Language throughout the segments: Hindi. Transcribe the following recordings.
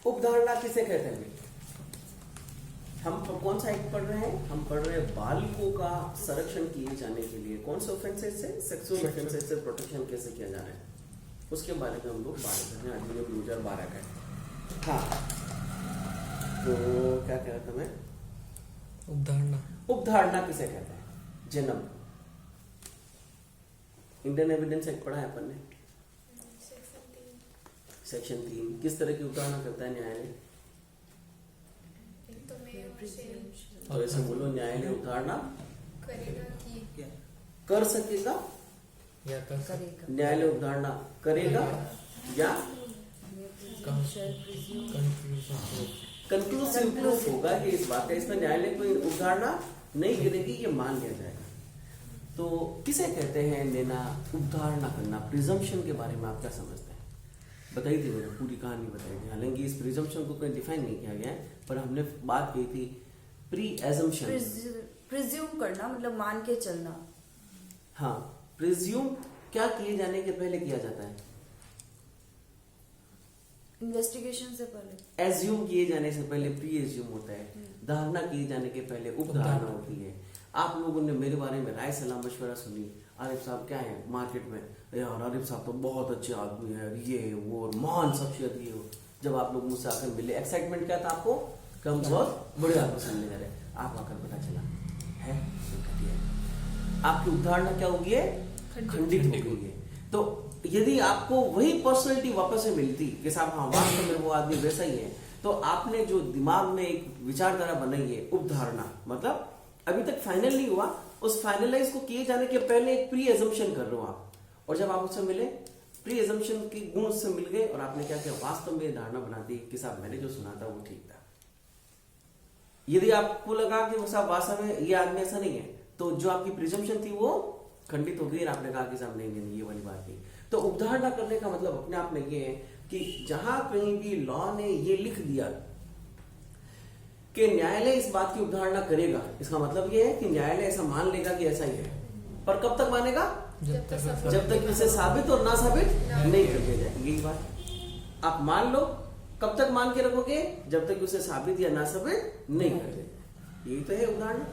उपधारणा किसे कहते हैं? हम कौन सा एक्ट पढ़ रहे हैं? हम पढ़ रहे हैं बालिकों का संरक्षण किए जाने के लिए कौन से ऑफेंसेस से, सेक्सुअल ऑफेंसेस से प्रोटेक्शन कैसे किया जा रहा है उसके बारे में हम लोग बात कर रहे हैं। अधिनियम 2012 का है। हाँ, तो क्या कह रहा था मैं? उपधारणा। उपधारणा किसे कहते हैं? जन्म। इंडियन एविडेंस एक्ट पढ़ा है अपन ने, सेक्शन 3 किस तरह की उपधारणा करता है न्यायालय? तो ऐसे बोलो, न्यायालय उपधारणा कर सकेगा या कर सकता, न्यायालय उपधारणा करेगा या कंक्लूसिव प्रूफ होगा कि इस बात का, इसमें न्यायालय कोई उपधारणा नहीं करेगी, ये मान लिया जाएगा। तो किसे कहते हैं लेना, उपधारणा करना? प्रिजम्पशन के बारे में आप क्या समझते हैं? बताई थी मैंने, पूरी कहानी बताई थी। हालांकि इस प्रिजम्पशन को कोई डिफाइन नहीं किया गया है, पर हमने बात की थी प्री एजम्पशन। प्रिज्यूम करना मतलब मान के चलना। हाँ, प्रिज्यूम क्या किए जाने के पहले किया जाता है? इन्वेस्टिगेशन से पहले। एज्यूम किए जाने से पहले प्री एज्यूम होता है। धारणा किए जाने के पहले उपधारणा होती है। आप लोगों ने मेरे बारे में राय सलाह मशवरा सुनी, आरिफ साहब क्या है मार्केट में, यार आरिफ साहब तो बहुत अच्छे आदमी है, ये वो महान शख्सियत ये हो। जब आप लोग मुझसे आकर मिले, एक्साइटमेंट क्या था आपको कि हम बहुत बड़े आदमी सामने जा रहे हैं। आप आकर पता चला है आपकी उपधारणा क्या होगी है? खंडित हो गई है। तो यदि आपको वही पर्सनैलिटी वापस से मिलती कि साहब हाँ वास्तव में वो आदमी वैसा ही है, तो आपने जो दिमाग में एक विचारधारा बनाई है उपधारणा, मतलब अभी तक फाइनल नहीं हुआ, उस फाइनलाइज को किए जाने के पहले एक प्री एजम्पशन कर रहे हो आप। और जब आप उससे मिले, प्री एजम्पशन के गुण उससे मिल गए और आपने क्या किया, वास्तव में धारणा बना दी कि साहब मैंने जो सुना था वो ठीक था। यदि आपको लगा कि वो साहब वास्तव में ये आदमी ऐसा नहीं है, तो जो आपकी प्रिजम्पशन थी वो खंडित हो गई और आपने कहा कि साहब नहीं नहीं ये वाली बात नहीं। तो उपधारणा करने का मतलब अपने आप में ये है कि जहां कहीं भी लॉ ने ये लिख दिया कि न्यायालय इस बात की उपधारणा करेगा, इसका मतलब ये है कि न्यायालय ऐसा मान लेगा कि ऐसा ही है। पर कब तक मानेगा? जब तक उसे साबित और ना साबित नहीं कर दिया जाए। यही बात आप मान लो, कब तक मान के रखोगे? जब तक उसे साबित या ना साबित नहीं कर दिया। यही तो है उदाहरण।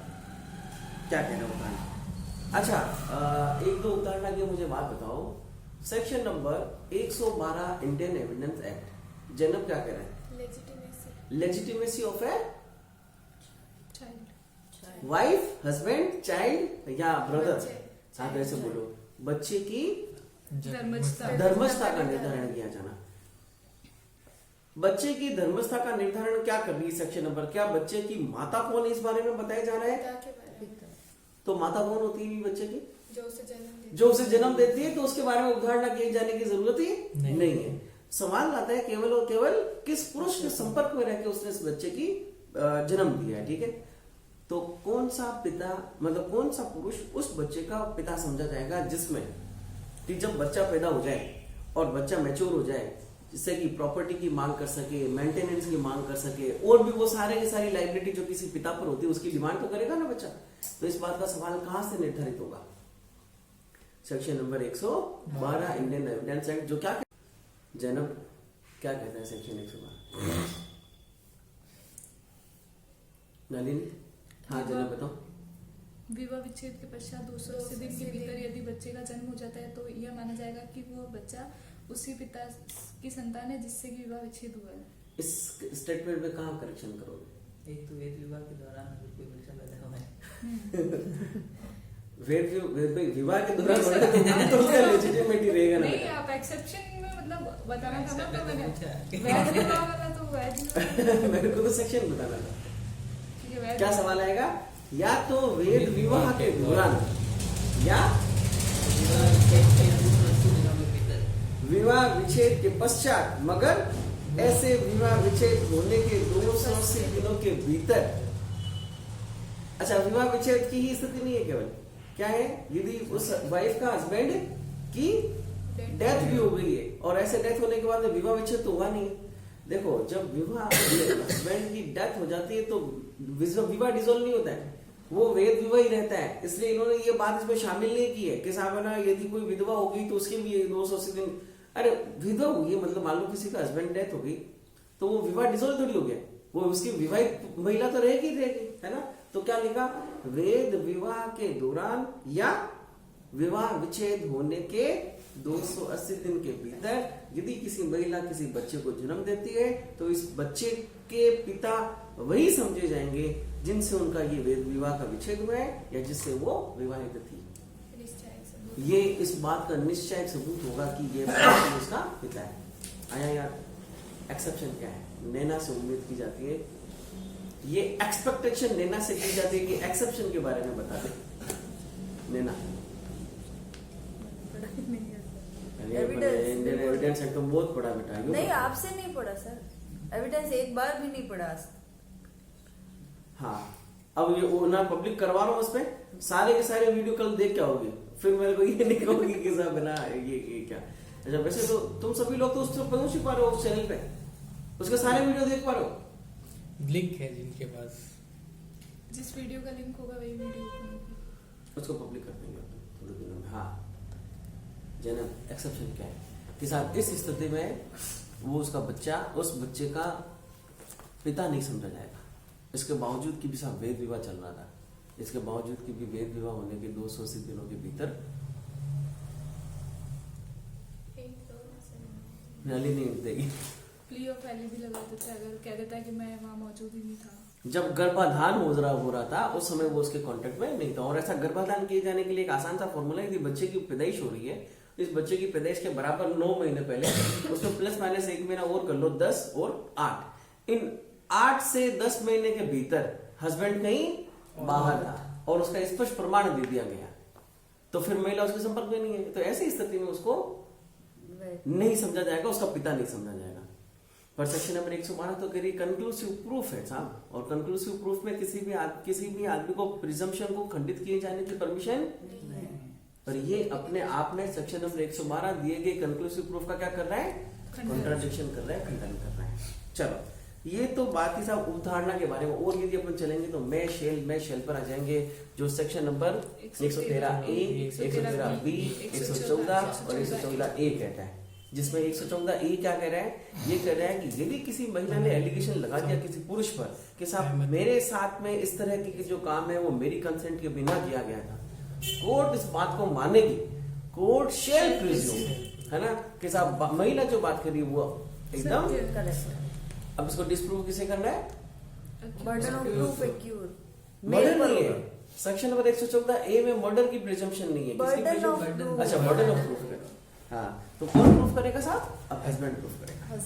क्या कहना उदाहरण? अच्छा, एक दो उदाहरण की मुझे बात बताओ। Section number 112 Indian evidence act, Zainab क्या कह रहे हैं? Legitimacy of a wife, husband, child या ब्रदर, आप ऐसे बोलो, बच्चे की धर्मस्थता का निर्धारण किया जाना। बच्चे की धर्मस्थता का निर्धारण क्या कर रही है सेक्शन नंबर? क्या बच्चे की माता कौन इस बारे में बताया जा रहा है? तो माता कौन होती है बच्चे की? जो उसे जन्म देती है। तो उसके बारे में उदाहरण किए जाने की जरूरत ही नहीं है। सवाल आता है केवल और केवल किस पुरुष के संपर्क में रहकर उसने इस बच्चे की जन्म दिया है, ठीक है? तो कौन सा पिता, मतलब कौन सा पुरुष उस बच्चे का पिता समझा जाएगा जिसमें कि जब बच्चा पैदा हो जाए और बच्चा मैच्योर हो जाए, जिससे कि प्रॉपर्टी की मांग कर सके, मेंटेनेंस की मांग कर सके, और भी वो सारे की सारी लायबिलिटी जो किसी पिता पर होती है उसकी डिमांड तो करेगा ना बच्चा। तो इस बात का सवाल कहां से निर्धारित होगा? Section number 112 Indian evidence act, जो क्या जैनब क्या कहता है सेक्शन 112? नलिनी? हाँ जैनब बताओ। विवाह विच्छेद के पश्चात 280 दिन के भीतर यदि बच्चे का जन्म हो जाता है तो यह माना जाएगा कि वो बच्चा उसी पिता की संतान है जिससे कि विवाह विच्छेद हुआ है। इस स्टेटमेंट में कहाँ करेक्शन करोगे? एक तो वेद विवाह के दौरान कोई बच्चा पैदा हुआ है। विवाह के दौरान तो उसका लेजिटिमेटी रहेगा ना। नहीं, आप एक्सेप्शन में मतलब बताना था ना, तो मैंने वैध विवाह वाला तो वैध मेरे को तो सेक्शन बताना था। क्या सवाल आएगा? या तो वेद विवाह के दौरान या विवाह विच्छेद के पश्चात, मगर ऐसे विवाह विच्छेद होने के 280 दिनों के भीतर। अच्छा, विवाह विच्छेद की ही स्थिति नहीं है, केवल क्या है, यदि उस वाइफ का हस्बैंड की डेथ भी हो गई है, और ऐसे डेथ होने के बाद विवाह विच्छेद तो हुआ नहीं है। देखो, जब विवाह हस्बैंड की डेथ हो जाती है तो विवाह डिसॉल्व नहीं होता है, वो वेद विवाह ही रहता है। इसलिए इन्होंने ये बात इसमें शामिल नहीं की है कि साहब ना यदि कोई विधवा होगी तो उसके भी 280 दिन। अरे विधवा हुई है मतलब मान लो किसी का हस्बैंड डेथ हो गई, तो तो वो विवाह डिसॉल्व थोड़ी हो गया, वो उसकी विवाहित महिला तो रहेगी है ना। तो क्या लिखा, वेद विवाह के दौरान या विवाह विच्छेद होने के 280 दिन के भीतर यदि किसी महिला किसी बच्चे को जन्म देती है तो इस बच्चे के पिता वही समझे जाएंगे जिनसे उनका ये वेद विवाह का विच्छेद हुआ है या जिससे वो विवाहित थी। ये इस बात का निश्चय सबूत होगा कि ये उसका पिता है। आया यार, एक्सेप्शन क्या है, नैना से उम्मीद की जाती है, ये एक्सपेक्टेशन नैना से की जाती है कि एक्सेप्शन के बारे में बता दे नैना। इंडियन एविडेंस एक्ट तो बहुत पढ़ा बेटा। नहीं, आपसे नहीं पढ़ा सर, एविडेंस एक बार भी नहीं पढ़ा। हाँ, अब ये वो ना पब्लिक करवा रहा हूँ, उसमें सारे के सारे वीडियो कल देख क्या होगी, फिर मेरे को ये नहीं कहूंगी कि साहब ना ये क्या। अच्छा, वैसे तो तुम सभी लोग तो उस पर पहुंच ही पा रहे हो, उस चैनल पे उसके सारे वीडियो देख पा रहे हो। लिंक है जिनके पास, जिस वीडियो का लिंक होगा वही वीडियो होगी, उसको पब्लिक कर देंगे थोड़े दिनों में। हाँ, जन्म एक्सेप्शन क्या है कि साहब इस स्थिति में वो उसका बच्चा, उस बच्चे का पिता नहीं समझा जाएगा। इसके बावजूद कि भी साहब वेद विवाह चल रहा था, इसके बावजूद कि भी वेद विवाह होने के 280 दिनों के भीतर रैली नहीं देगी। प्ली ऑफ वैली भी लगा देता है अगर कह देता है कि मैं वहां मौजूद ही नहीं था। जब गर्भाधान हो रहा था उस समय वो उसके कांटेक्ट में नहीं था। और ऐसा गर्भाधान किए जाने के लिए एक आसान सा फॉर्मूला है, यदि बच्चे की पैदाइश हो रही है तो इस बच्चे की पैदाइश के बराबर 9 महीने पहले उसमें प्लस माइनस 1 महीना और कर लो, 10 और 8, इन 8 से 10 महीने के भीतर हस्बैंड कहीं बाहर था और उसका स्पष्ट प्रमाण दे दिया गया, तो फिर महिला उसके संपर्क में नहीं है। तो ऐसी स्थिति में उसको नहीं समझा जाएगा, उसका पिता नहीं समझा जाएगा। पर सेक्शन नंबर 112 तो करिए कंक्लूसिव प्रूफ है साहब, और कंक्लूसिव प्रूफ में किसी भी आदमी को प्रिजम्पशन को खंडित किए जाने की परमिशन नहीं। पर ये अपने आप में सेक्शन नंबर 112 दिए गए कंक्लूसिव प्रूफ का क्या कर रहा है, कॉन्ट्राडिक्शन कर रहा है, खंडन कर रहा है। चलो, ये तो बात ही साहब उपधारणा के बारे में। और यदि अपन चलेंगे तो मैं शेल पर आ जाएंगे, जो सेक्शन नंबर 113A, 113B, 114 और 114A कहता है, जिसमें 114A क्या कह रहा है, ये कह रहा है कि यदि किसी महिला ने एलिगेशन लगा दिया किसी पुरुष पर कि साहब मेरे साथ में इस तरह की जो काम है वो मेरी कंसेंट के बिना किया गया था, कोर्ट इस बात को मानेगी, कोर्ट शेल प्रिज्यूम, है ना, कि साहब महिला जो बात करी वो एकदम। अब इसको डिस्प्रूव किसे करना है, burden of proof occur, murder नहीं है। सेक्शन नंबर 114A में मर्डर की प्रिजम्पशन नहीं है। बर्डन ऑफ प्रूफ, अच्छा, बर्डन ऑफ प्रूफ है। हाँ, तो कौन प्रूफ करेगा साहब, अब हस्बैंड प्रूफ करेगा।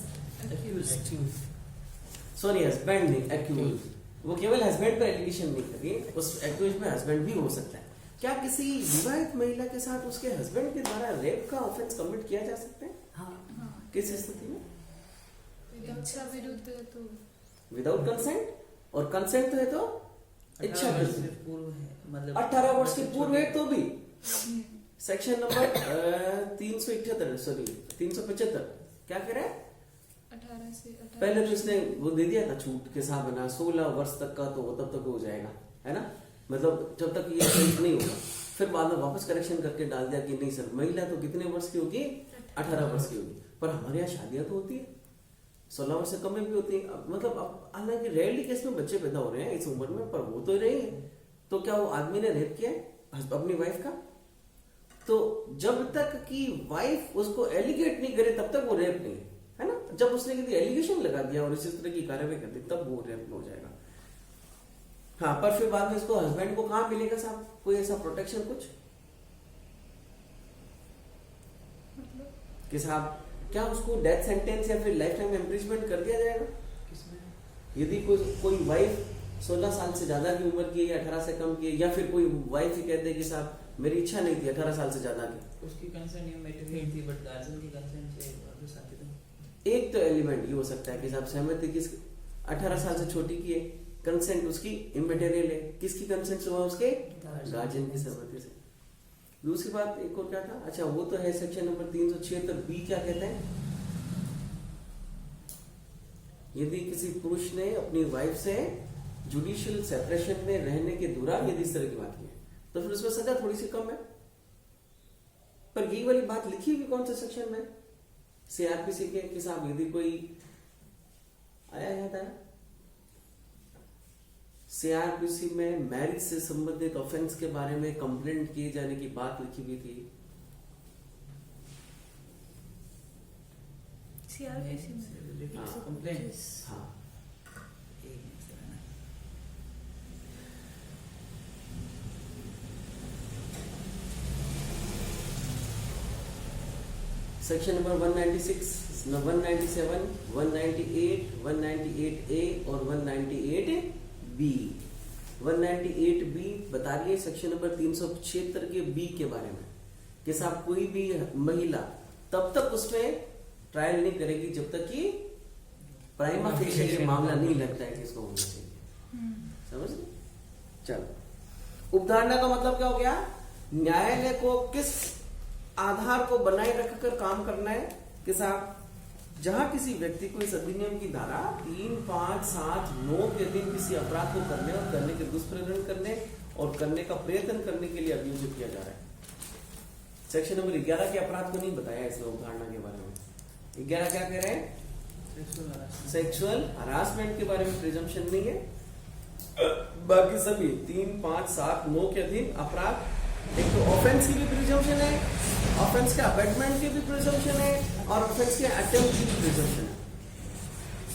सॉरी, हस्बैंड नहीं, एक्यूज। वो केवल हस्बैंड पर एलिगेशन नहीं करिए, उस एक्यूज में हस्बैंड भी हो सकता है। क्या किसी विवाहित महिला के साथ उसके हस्बैंड के द्वारा रेप का ऑफेंस कमिट किया जा सकता है? हाँ, किस स्थिति में? इच्छा विरुद्ध तो विदाउट कंसेंट, और कंसेंट तो है तो इच्छा से पूर्व है, मतलब 18 वर्ष के पूर्व है तो भी। सेक्शन नंबर 375 क्या कह रहा है, 18 से 18 पहले तो इसने वो दे दिया था छूट के साथ बना 16 वर्ष तक का, तो वो तब तक हो जाएगा, है ना, मतलब जब तक ये चेंज नहीं होगा। फिर बाद में वापस करेक्शन करके डाल दिया कि नहीं सर, महिला तो कितने वर्ष की होगी, 18 वर्ष की होगी। पर हमारे यहाँ शादियां तो होती है 16 वर्ष से कम में भी होती है, मतलब अब हालांकि रेयरली केस में बच्चे पैदा हो रहे हैं इस उम्र में, पर वो तो रही है। तो क्या वो आदमी ने रेप किया है अपनी वाइफ का? तो जब तक कि वाइफ उसको एलिगेट नहीं करे तब तक वो रेप नहीं है ना। जब उसने यदि एलिगेशन लगा दिया और इसी तरह की कार्रवाई कर दी तब वो रेप हो जाएगा। हाँ, पर फिर बाद में इसको हस्बैंड को कहाँ मिलेगा साहब, कोई ऐसा प्रोटेक्शन कुछ कि साहब क्या उसको डेथ सेंटेंस या फिर लाइफ टाइम इम्प्रिजमेंट कर दिया जाएगा? यदि कोई वाइफ 16 साल से ज्यादा की उम्र की है या 18 से कम की है, या फिर कोई वाइफ ही कहते कि साहब मेरी इच्छा नहीं थी 18 साल से ज्यादा की, उसकी कंसेंट ये मैटेरियल थी बट गार्जियन की कंसेंट से वापस आती थी। एक तो एलिमेंट ये हो सकता है कि साहब सहमति किस 18 साल से छोटी की है, कंसेंट उसकी इमैटेरियल है, किसकी कंसेंट से हुआ, उसके गार्जियन की सहमति से। दूसरी बात एक और क्या था, अच्छा वो तो है सेक्शन नंबर 376B क्या कहते हैं, यदि किसी पुरुष ने अपनी वाइफ से जुडिशियल सेपरेशन में रहने के दौरान यदि इस तरह की बात की है तो फिर उसमें सजा थोड़ी सी कम है। पर यही वाली बात लिखी हुई कौन से सेक्शन में, CRPC के कि साहब यदि कोई आया याद आया? सीआरपीसी में मैरिज से संबंधित ऑफेंस के बारे में कंप्लेंट किए जाने की बात लिखी हुई थी। सीआरपीसी में हाँ। कंप्लेंट हाँ, सेक्शन नंबर 196, 197, 198, 198A और 198B। 198B बता रही है सेक्शन नंबर 376 के B के बारे में कि साहब कोई भी महिला तब तक उसमें ट्रायल नहीं करेगी जब तक कि प्राइमा फेशियल ये मामला नहीं लगता है कि इसको होना चाहिए। समझ गए? चलो, उपधारणा का मतलब क्या हो गया? न्यायालय को किस आधार को बनाए रखकर काम करना है कि साहब जहां किसी व्यक्ति को इस अधिनियम की धारा 3, 5, 7, 9 के अधीन किसी अपराध को करने और करने के दुष्प्रेरण करने और करने का प्रयत्न करने के लिए अभियोजित किया जा रहा है। सेक्शन नंबर 11 के अपराध को नहीं बताया इसमें उपधारणा के बारे में। 11 क्या कह रहे हैं? सेक्सुअल हरासमेंट के बारे में प्रिजम्पशन नहीं है। बाकी सभी 3, 5, 7, 9 के अधीन अपराध, एक तो ऑफेंस की भी प्रिजम्पशन है, ऑफेंस के अबेटमेंट की भी प्रिजम्पशन है और ऑफेंस के अटेम्प्ट की भी प्रिजम्पशन है।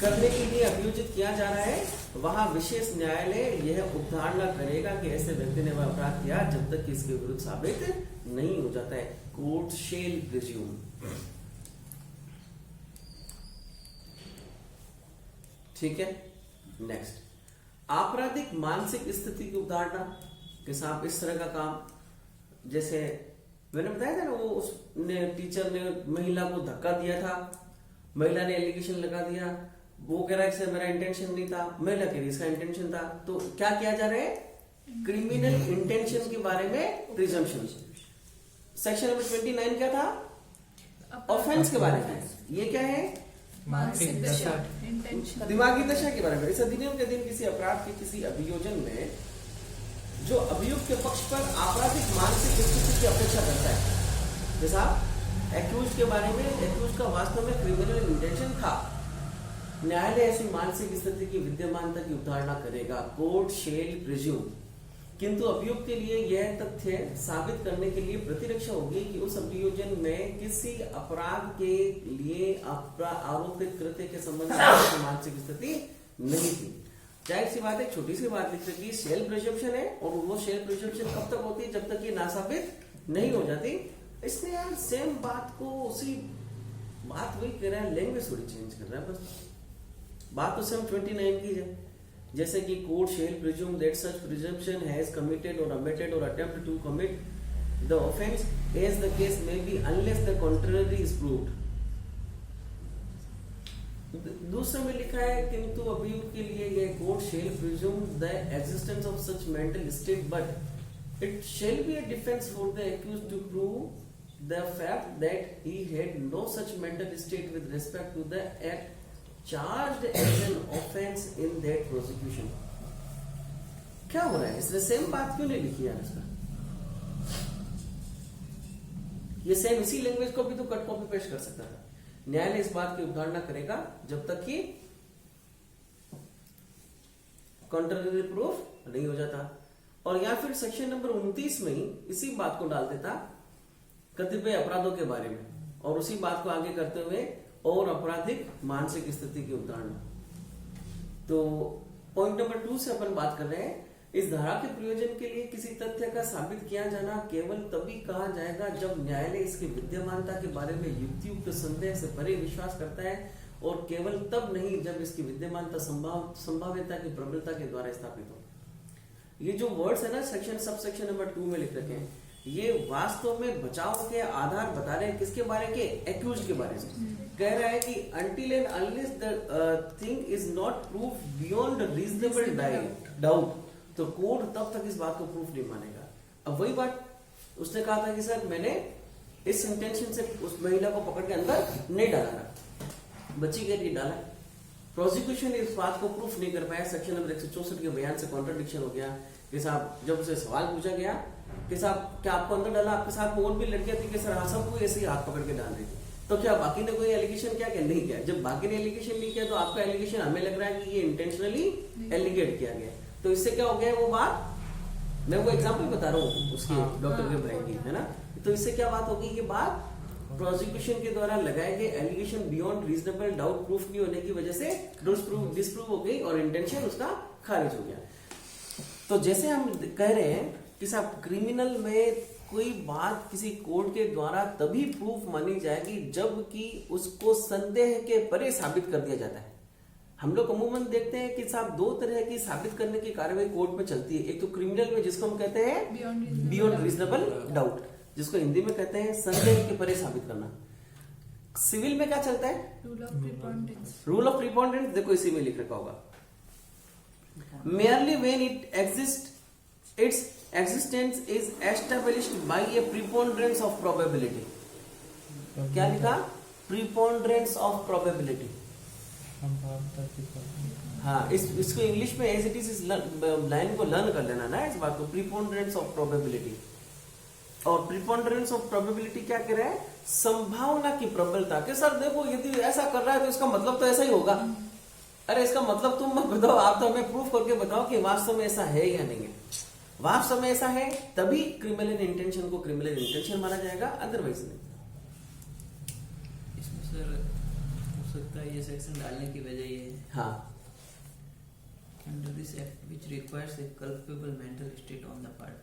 करने के लिए अभियोजित किया जा रहा है, वहां विशेष न्यायालय यह उपधारणा करेगा कि ऐसे व्यक्ति ने वह अपराध किया जब तक कि इसके विरुद्ध साबित नहीं हो जाता है। Court shall presume. ठीक है, नेक्स्ट, आपराधिक मानसिक स्थिति की उपधारणा के साथ इस तरह का काम, जैसे मैंने बताया था ना, वो उसने टीचर ने महिला को धक्का दिया था, महिला ने एलिगेशन लगा दिया, वो कह रहा है कि मेरा इंटेंशन नहीं था, महिला कह रही इसका इंटेंशन था, तो क्या किया जा रहा है? क्रिमिनल इंटेंशन के बारे में प्रिजम्पशन। सेक्शन नंबर 29 क्या था? ऑफेंस के बारे में। ये क्या है? मानसिक दशा, इंटेंशन, दिमागी दशा के बारे में। इस अधिनियम के अधीन किसी अपराध के किसी अभियोजन में जो अभियुक्त के पक्ष पर आपराधिक मानसिक स्थिति की अपेक्षा करता है, जैसा एक्यूज के बारे में, एक्यूज का वास्तव में क्रिमिनल इंटेंशन था, न्यायालय ऐसी मानसिक स्थिति की विद्यमानता की उपधारणा करेगा। Court shall presume. किंतु अभियुक्त के लिए यह तथ्य साबित करने के लिए प्रतिरक्षा होगी कि उस अभियोजन में किसी अपराध के लिए आरोपित कृत्य के संबंध में मानसिक स्थिति नहीं थी। जाहिर सी बात है, छोटी सी बात लिख रखी, शेल प्रिजम्पशन है, और वो शेल प्रिजम्पशन कब तक होती है? जब तक ये नासाबित नहीं हो जाती। इसने यार सेम बात को उसी बात वही कह रहा है, लैंग्वेज थोड़ी चेंज कर रहा है बस। बात तो सेम 29 की है, जैसे कि court shall presume that such presumption has committed और अबेटेड और attempt to commit the offence as the case may be unless the contrary is proved. दूसरे में लिखा है, किंतु अभियुक्त के लिए यह court shall presume the existence of such mental state but it shall be a defence for the accused to prove the fact that he had no such mental state with respect to the act charged as an offense in that prosecution। क्या हो रहा है? इसने सेम बात क्यों नहीं लिखी यार इसका? ये सेम इसी लैंग्वेज को भी तो कट कॉपी पेस्ट कर सकता था। न्यायालय इस बात की उपधारणा करेगा जब तक कि कॉन्ट्ररी प्रूफ नहीं हो जाता। और या फिर सेक्शन नंबर 29 में ही इसी बात को डाल देता कतिपय अपराधों के बारे में, और उसी बात को आगे करते हुए और आपराधिक मानसिक स्थिति की उदाहरण। तो पॉइंट नंबर 2 से अपन बात कर रहे हैं, इस धारा के प्रयोजन के लिए किसी तथ्य का साबित किया जाना केवल तभी कहा जाएगा जब न्यायालय इसकी विद्यमानता के बारे में युक्तियुक्त संदेह से परे विश्वास करता है, और केवल तब नहीं जब इसकी विद्यमानता संभाव्यता की प्रबलता के द्वारा स्थापित हो। ये जो वर्ड्स है ना सेक्शन सब सेक्शन नंबर 2 में लिख रखे हैं, ये वास्तव में बचाव के आधार बता रहे हैं। किसके बारे के? एक्यूज के बारे में। कह रहा है कि until and unless the thing is not proved beyond reasonable doubt, तो कोर्ट तब तक इस बात को प्रूफ नहीं मानेगा। अब वही बात उसने कहा था कि सर मैंने इस इंटेंशन से उस महिला को पकड़ के अंदर नहीं डाला था, बच्ची के लिए डाला। प्रोसिक्यूशन इस बात को प्रूफ नहीं कर पाया। सेक्शन नंबर 164 के बयान से कॉन्ट्रडिक्शन हो गया कि साहब जब उसे सवाल पूछा गया कि साहब क्या आपको अंदर डाला, आपके साथ और भी लड़कियां थी कि सर हाँ, सबको ऐसे ही हाथ पकड़ के डाल रही थी, तो क्या बाकी ने कोई एलिगेशन किया कि नहीं किया? जब बाकी ने एलिगेशन नहीं किया तो आपका एलिगेशन हमें लग रहा है कि ये इंटेंशनली एलिगेट किया गया। तो इससे क्या हो गया वो बात, मैं वो एग्जांपल बता रहा हूँ उसकी, डॉक्टर के भाई की, है ना। तो इससे क्या बात होगी, ये बात प्रोसिक्यूशन के द्वारा लगाए गए allegation beyond reasonable doubt proof नहीं होने की वजह से डिसप्रूव हो गई और इंटेंशन उसका खारिज हो गया। तो जैसे हम कह रहे हैं कि साहब क्रिमिनल में कोई बात किसी कोर्ट के द्वारा तभी प्रूफ मानी जाएगी जबकि उसको संदेह के परे साबित कर दिया जाता है। हम लोग अमूमन देखते हैं कि साहब दो तरह की साबित करने की कार्रवाई कोर्ट में चलती है। एक तो क्रिमिनल में जिसको हम कहते हैं बियॉन्ड रीजनेबल डाउट, जिसको हिंदी में कहते हैं संदेह के परे साबित करना। सिविल में क्या चलता है? Rule of preponderance. देखो इसी में लिख रखा होगा, merely when it exists, its existence is established by a preponderance of probability। क्या लिखा? preponderance of probability। हाँ, इसको इंग्लिश में एज इट इज लाइन को लर्न कर लेना ना इस बात को, preponderance of probability। और preponderance of probability क्या कह रहा है? संभावना की प्रबलता के सर देखो यदि ऐसा कर रहा है तो इसका मतलब तो ऐसा ही होगा। अरे इसका मतलब तुम मत बताओ, आप तो हमें प्रूफ करके बताओ कि वास्तव में ऐसा है या नहीं है। वास्तव में ऐसा है तभी क्रिमिनल इंटेंशन को क्रिमिनल इंटेंशन माना जाएगा, अदरवाइज नहीं। इसमें सर हो सकता है ये सेक्शन डालने की वजह ये है, हाँ, under this act which requires a culpable mental state on the part,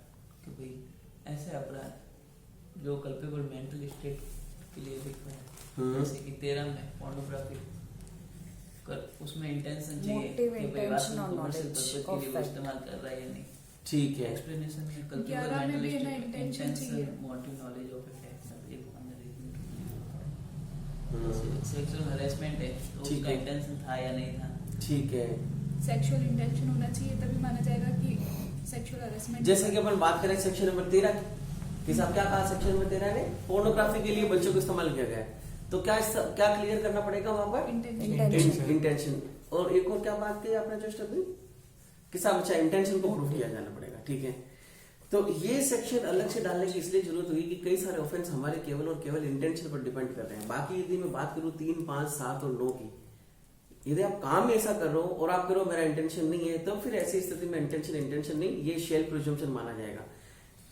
कि भाई ऐसे अपराध जो कल्पेबल मेंटल स्टेट के लिए रिक्वायर, जैसे कि 13 में पोर्नोग्राफी उसमें इंटेंशन चाहिए कि भाई वास्तव में कमर्शियल पर्पस के लिए वो इस्तेमाल कर रहा है या नहीं। ठीक है। एक्सप्लेनेशन में culpable mental intention motive knowledge of it है, सेक्सुअल हरेसमेंट है तो उसका इंटेंशन था या नहीं था। ठीक है, सेक्सुअल इंटेंशन होना चाहिए तभी माना जाएगा कि सेक्सुअल हरेसमेंट। जैसे कि अपन बात करें सेक्शन नंबर 13 की, साहब क्या कहा सेक्शन नंबर 13 ने? पोर्नोग्राफी के लिए बच्चों को इस्तेमाल किया गया है, तो क्या क्लियर करना पड़ेगा वहां पर? इंटेंशन। और एक और क्या बात की आपने जस्ट अभी कि साहब अच्छा इंटेंशन को प्रूव किया जाना पड़ेगा। ठीक है, तो ये सेक्शन अलग से डालने की इसलिए जरूरत हुई कि कई सारे ऑफेंस हमारे केवल और केवल इंटेंशन पर डिपेंड कर रहे हैं। बाकी यदि मैं बात करूं 3, 5, 7 और 9 की, यदि आप काम ऐसा कर रहे हो और आप करो मेरा इंटेंशन नहीं है, तो फिर ऐसी स्थिति में इंटेंशन नहीं, ये शेल प्रिजम्पशन माना जाएगा।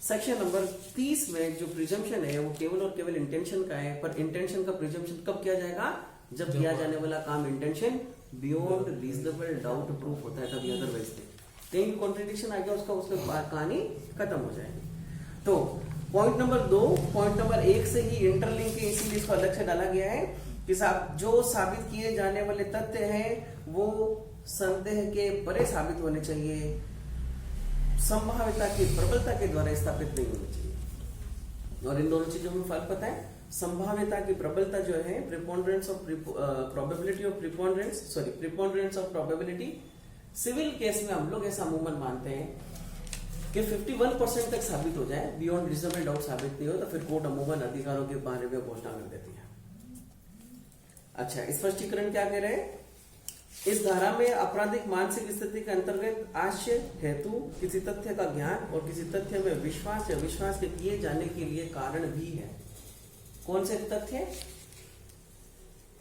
सेक्शन नंबर 30 में जो प्रिजम्पशन है वो केवल और केवल इंटेंशन का है, पर इंटेंशन का प्रिजम्पशन कब किया जाएगा? जब किया जाने वाला काम intention beyond reasonable doubt proof होता है, तभी, अदरवाइज नहीं। कहीं भी कॉन्ट्रडिक्शन आ गया उसके बाद कहानी खत्म हो जाएगी। तो पॉइंट नंबर 2 पॉइंट नंबर 1 से ही इंटरलिंक है, इसीलिए इसको अलग से डाला गया है कि साहब जो साबित किए जाने वाले तथ्य हैं वो संदेह के परे साबित होने चाहिए, संभाव्यता की प्रबलता के द्वारा स्थापित नहीं होनी चाहिए। और इन दोनों चीजों में फर्क पता है? संभाव्यता की प्रबलता जो है preponderance of probability of preponderance of probability. Civil case में हम लोग ऐसा अमूमन मानते हैं कि 51% तक साबित हो जाए, बियॉन्ड रीजनेबल डाउट साबित नहीं हो तो फिर कोर्ट अमूमन अधिकारों के बारे में घोषणा कर देती है। अच्छा, स्पष्टीकरण क्या कह रहे हैं? इस धारा में आपराधिक मानसिक स्थिति के अंतर्गत आशय हेतु किसी तथ्य का ज्ञान और किसी तथ्य में विश्वास या विश्वास के किए जाने के लिए कारण भी है। कौन से तथ्य?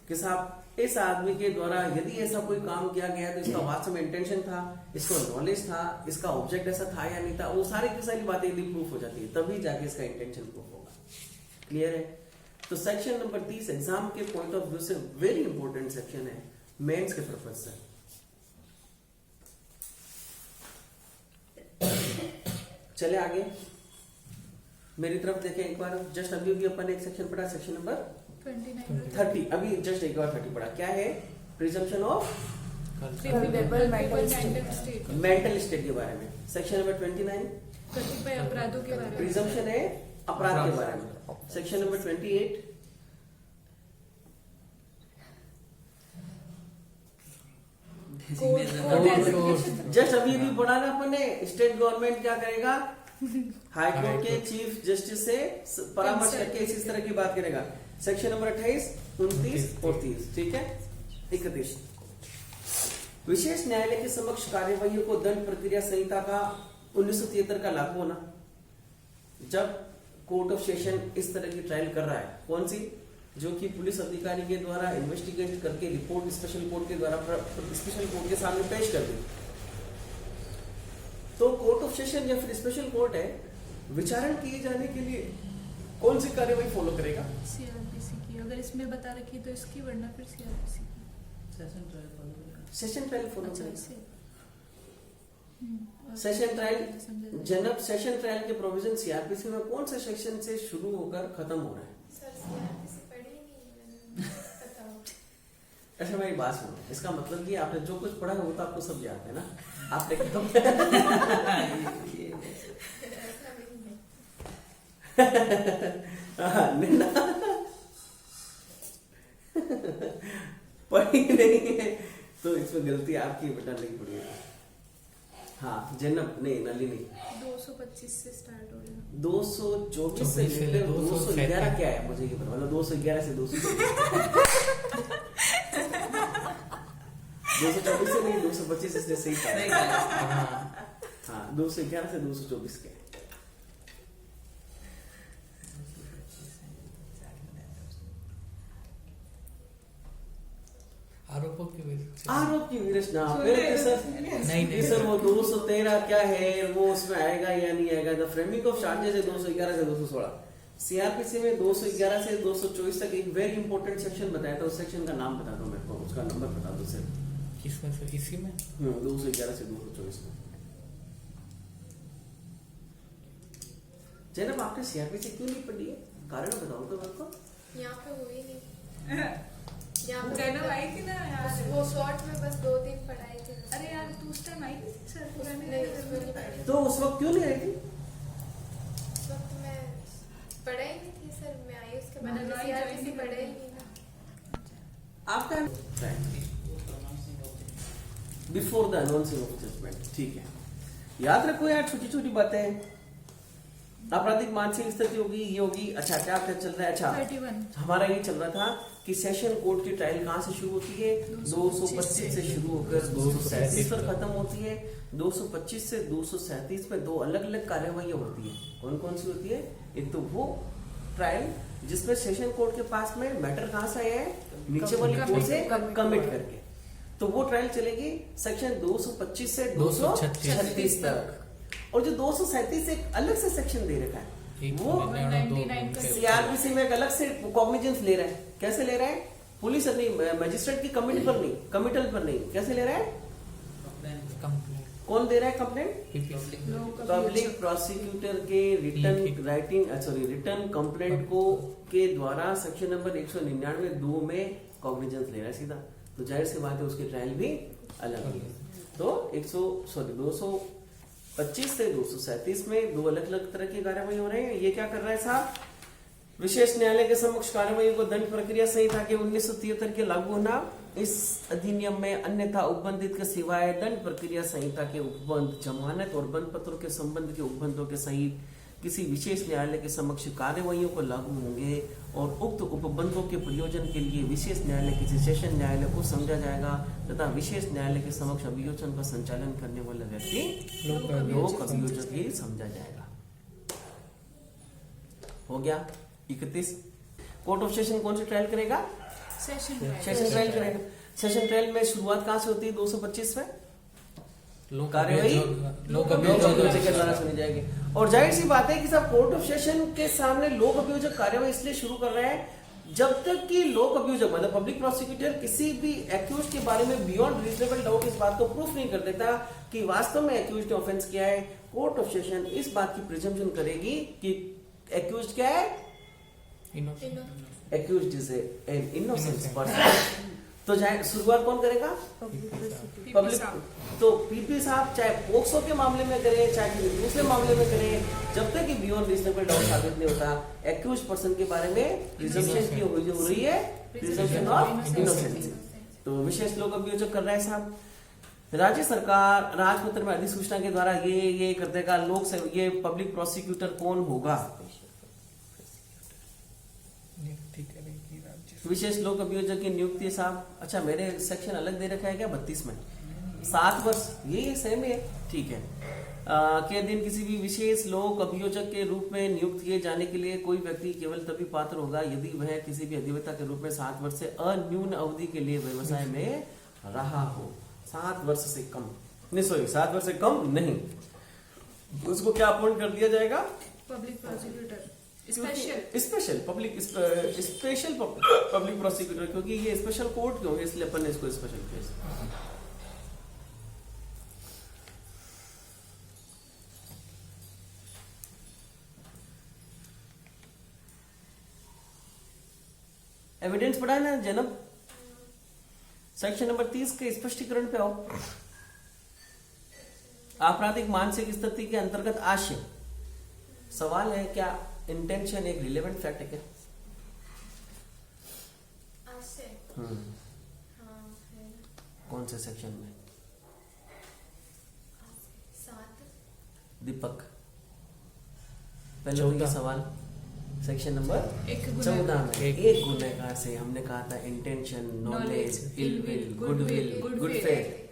कि साहब इस आदमी के द्वारा यदि ऐसा कोई काम किया गया तो इसका वास्तव में इंटेंशन था, इसको नॉलेज था, इसका ऑब्जेक्ट ऐसा था या नहीं था, वो सारी की सारी बातें यदि प्रूफ हो जाती है तभी जाके इसका इंटेंशन प्रूफ होगा। क्लियर है? तो सेक्शन नंबर 30 एग्जाम के पॉइंट ऑफ व्यू से वेरी इंपॉर्टेंट सेक्शन है, मेंस के पर्पज से। चले आगे, मेरी तरफ देखें एक बार। जस्ट अभी भी अपन एक सेक्शन पढ़ा, सेक्शन नंबर 30। अभी जस्ट एक बार 30 पढ़ा। क्या है? प्रिजम्पशन ऑफ मेंटल स्टेट के बारे में। सेक्शन नंबर 29 कतिपय अपराधों के बारे में, प्रिजम्पशन है अपराध के बारे में। सेक्शन नंबर 28 जस्ट अभी भी पढ़ा ना अपन ने, स्टेट गवर्नमेंट क्या करेगा? हाई कोर्ट के चीफ जस्टिस से परामर्श करके इस तरह की बात करेगा। सेक्शन नंबर 28, 29 और 30। ठीक है, 31 विशेष न्यायालय के समक्ष कार्यवाही को दंड प्रक्रिया संहिता का 1973 का लागू होना। जब कोर्ट ऑफ सेशन इस तरह की ट्रायल कर रहा है, कौन सी? जो कि पुलिस अधिकारी के द्वारा इन्वेस्टिगेट करके रिपोर्ट स्पेशल कोर्ट के द्वारा स्पेशल कोर्ट के सामने पेश कर दी। तो कोर्ट ऑफ सेशन या फिर स्पेशल कोर्ट है, विचारण किए जाने के लिए कौन सी कार्यवाही फॉलो करेगा? सीआरपीसी की, अगर इसमें बता रखी तो इसकी, वरना फिर सीआरपीसी की। सेशन ट्रायल फॉलो करेगा। सेशन ट्रायल फॉलो अच्छा, करेगा। इससे सेशन ट्रायल, समझा। जनरल सेशन ट्रायल के प्रोविजन सीआरपीसी में कौन से सेक्शन से शुरू होकर खत्म हो रहा है? सर सीआरपीसी पढ़ी नहीं मैंने, बताओ। अच्छा मेरी बात सुनो, इसका मतलब कि आपने जो कुछ पढ़ा है वो तो आपको सब याद है ना? आपने खत्म ये ऐसा नहीं है। पढ़ी नहीं है तो इसमें गलती आपकी, बेटा नहीं पड़ी है। हाँ जैनब, नहीं नलिनी, 225 से स्टार्ट हो रहा 224 से लेकर 211 क्या है मुझे ये पता, मतलब 211 से 224 224 से नहीं, 225 इसने सही कहा। हाँ 211 से 224 क्या है? आरोपों की वजह आरोप की विवेचना। फिर सर नहीं सर वो 213 क्या है, वो उसमें आएगा या नहीं आएगा? द फ्रेमिंग ऑफ चार्जेस है 211 से 216। सीआरपीसी में 211 से 224 तक एक वेरी इंपॉर्टेंट सेक्शन बताया था, उस सेक्शन का नाम बता दो मेरे को, उसका नंबर बता दो सर। किसमें से? इसी में 211 से 224 में। जैनब आपने सीआरपीसी क्यों नहीं पढ़ी है? कारण बताओ तो मेरे को। यहाँ पे हुई नहीं। यहाँ पे जैनब आई थी ना यार। वो शॉर्ट में बस 2-3 पढ़ाई थी। अरे यार तू उस टाइम आई थी सर, पुराने नहीं उसमें नहीं पढ़ी। तो उस वक्त क्यों नहीं आई थी? उस वक्त मैं पढ़ाई नहीं थी सर, मैं आई उसके बाद मैंने में drawing सीआरपीसी join पढ़ाई नहीं नहीं ना। आपका before the announcing of judgement, ठीक है। याद रखो यार, छोटी छोटी बातें। आपराधिक मानसिक स्थिति होगी, ये होगी। अच्छा क्या क्या चल रहा है? अच्छा 31 हमारा ये चल रहा था कि सेशन कोर्ट की ट्रायल कहाँ से शुरू होती है? 225 से शुरू होकर 237 पर खत्म होती है। 225 से 237 में दो अलग अलग कार्यवाही होती है। कौन कौन सी होती है? एक तो वो ट्रायल जिसमें सेशन कोर्ट के पास में मैटर कहाँ से आया है? नीचे वाली कोर्ट से कमिट करके, तो वो ट्रायल चलेगी सेक्शन 225 से 236 तक। और जो 237 एक अलग से सेक्शन दे रखा है, वो 99 का सीआरपीसी में एक अलग से कॉग्निजेंस ले रहा है। कैसे ले रहा है? पुलिस नहीं, मजिस्ट्रेट की कमिटल पर नहीं, कैसे ले रहा है? कौन दे रहा है कंप्लेंट? पब्लिक प्रोसिक्यूटर के रिटर्न कंप्लेंट को के द्वारा सेक्शन नंबर 199(2) में कॉग्निजेंस ले रहा है सीधा। तो जाहिर सी बात है उसकी ट्रायल भी अलग है। तो 225 से 237 में दो अलग अलग तरह की कार्यवाही हो रही है। ये क्या कर रहा है साहब? विशेष न्यायालय के समक्ष कार्यवाही को दंड प्रक्रिया संहिता के 1973 के लागू होना। इस अधिनियम में अन्यथा उपबंधित के सिवाय दंड प्रक्रिया संहिता के उपबंध, जमानत और बंद पत्रों के संबंध के उपबंधों के सहित किसी विशेष न्यायालय के समक्ष कार्यवाहियों को लागू होंगे और उक्त उपबंधों के प्रयोजन के लिए विशेष न्यायालय किसी सेशन न्यायालय को समझा जाएगा तथा विशेष न्यायालय के समक्ष अभियोजन का संचालन करने वाला व्यक्ति लोक अभियोजक ही समझा जाएगा। हो गया 31। कोर्ट ऑफ सेशन कौन सी ट्रायल करेगा? सेशन सेशन ट्रायल करेगा। सेशन ट्रायल में शुरुआत कहाँ से होती है? 225 में लोक कार्यवाही लोक अभियोजक के द्वारा सुनी जाएगी। और जाहिर सी बात है कि सब कोर्ट ऑफ सेशन के सामने लोक अभियोजक कार्यवाही इसलिए शुरू कर रहे हैं जब तक कि लोक अभियोजक मतलब पब्लिक प्रोसिक्यूटर किसी भी एक्यूज के बारे में बियॉन्ड रीजनेबल डाउट इस बात को प्रूफ नहीं कर देता कि वास्तव में एक्यूज ने ऑफेंस किया है। कोर्ट ऑफ सेशन इस बात की प्रिजम्पशन करेगी कि एक्यूज क्या है? Accused is an innocent person. तो शुरुआत कौन करेगा? पब्लिक। तो पीपी साहब चाहे पोक्सो के मामले में करे चाहे किसी दूसरे मामले में करे, जब तक कि बियॉन्ड रीजनेबल डाउट साबित नहीं होता एक्यूज पर्सन के बारे में प्रिजम्पशन की हो रही है, प्रिजम्पशन ऑफ इनोसेंस। तो विशेष लोक अभियोजक कर रहा है साहब। राज्य सरकार राजपत्र में अधिसूचना के द्वारा ये कर देगा लोक से ये पब्लिक प्रोसिक्यूटर कौन होगा। विशेष लोक अभियोजक की नियुक्ति साहब। अच्छा मेरे सेक्शन अलग दे रखा है क्या 32 में? 7 वर्ष, ये सेम है, ठीक है। के दिन किसी भी विशेष लोक अभियोजक के रूप में नियुक्त किए जाने के लिए कोई व्यक्ति केवल तभी पात्र होगा यदि वह किसी भी अधिवक्ता के रूप में 7 वर्ष से अन्यून अवधि के लिए व्यवसाय में रहा हो। 7 वर्ष से कम नहीं, सॉरी 7 वर्ष से कम नहीं, उसको क्या अपॉइंट कर दिया जाएगा? Public prosecutor special special public prosecutor, क्योंकि ये स्पेशल कोर्ट क्यों है, इसलिए अपन ने इसको स्पेशल केस। एविडेंस पढ़ा है ना जनाब? सेक्शन नंबर 30 के स्पष्टीकरण पे आओ। आपराधिक मानसिक स्थिति के अंतर्गत आशय, सवाल है क्या इंटेंशन एक रिलेवेंट फैक्ट है क्या? आशय हाँ है ना। कौन से सेक्शन में? आशय 7 दीपक, पहले तो ये सवाल सेक्शन नंबर 14 में एक गुनहगार से हमने कहा था intention, knowledge, ill will, good will, good faith,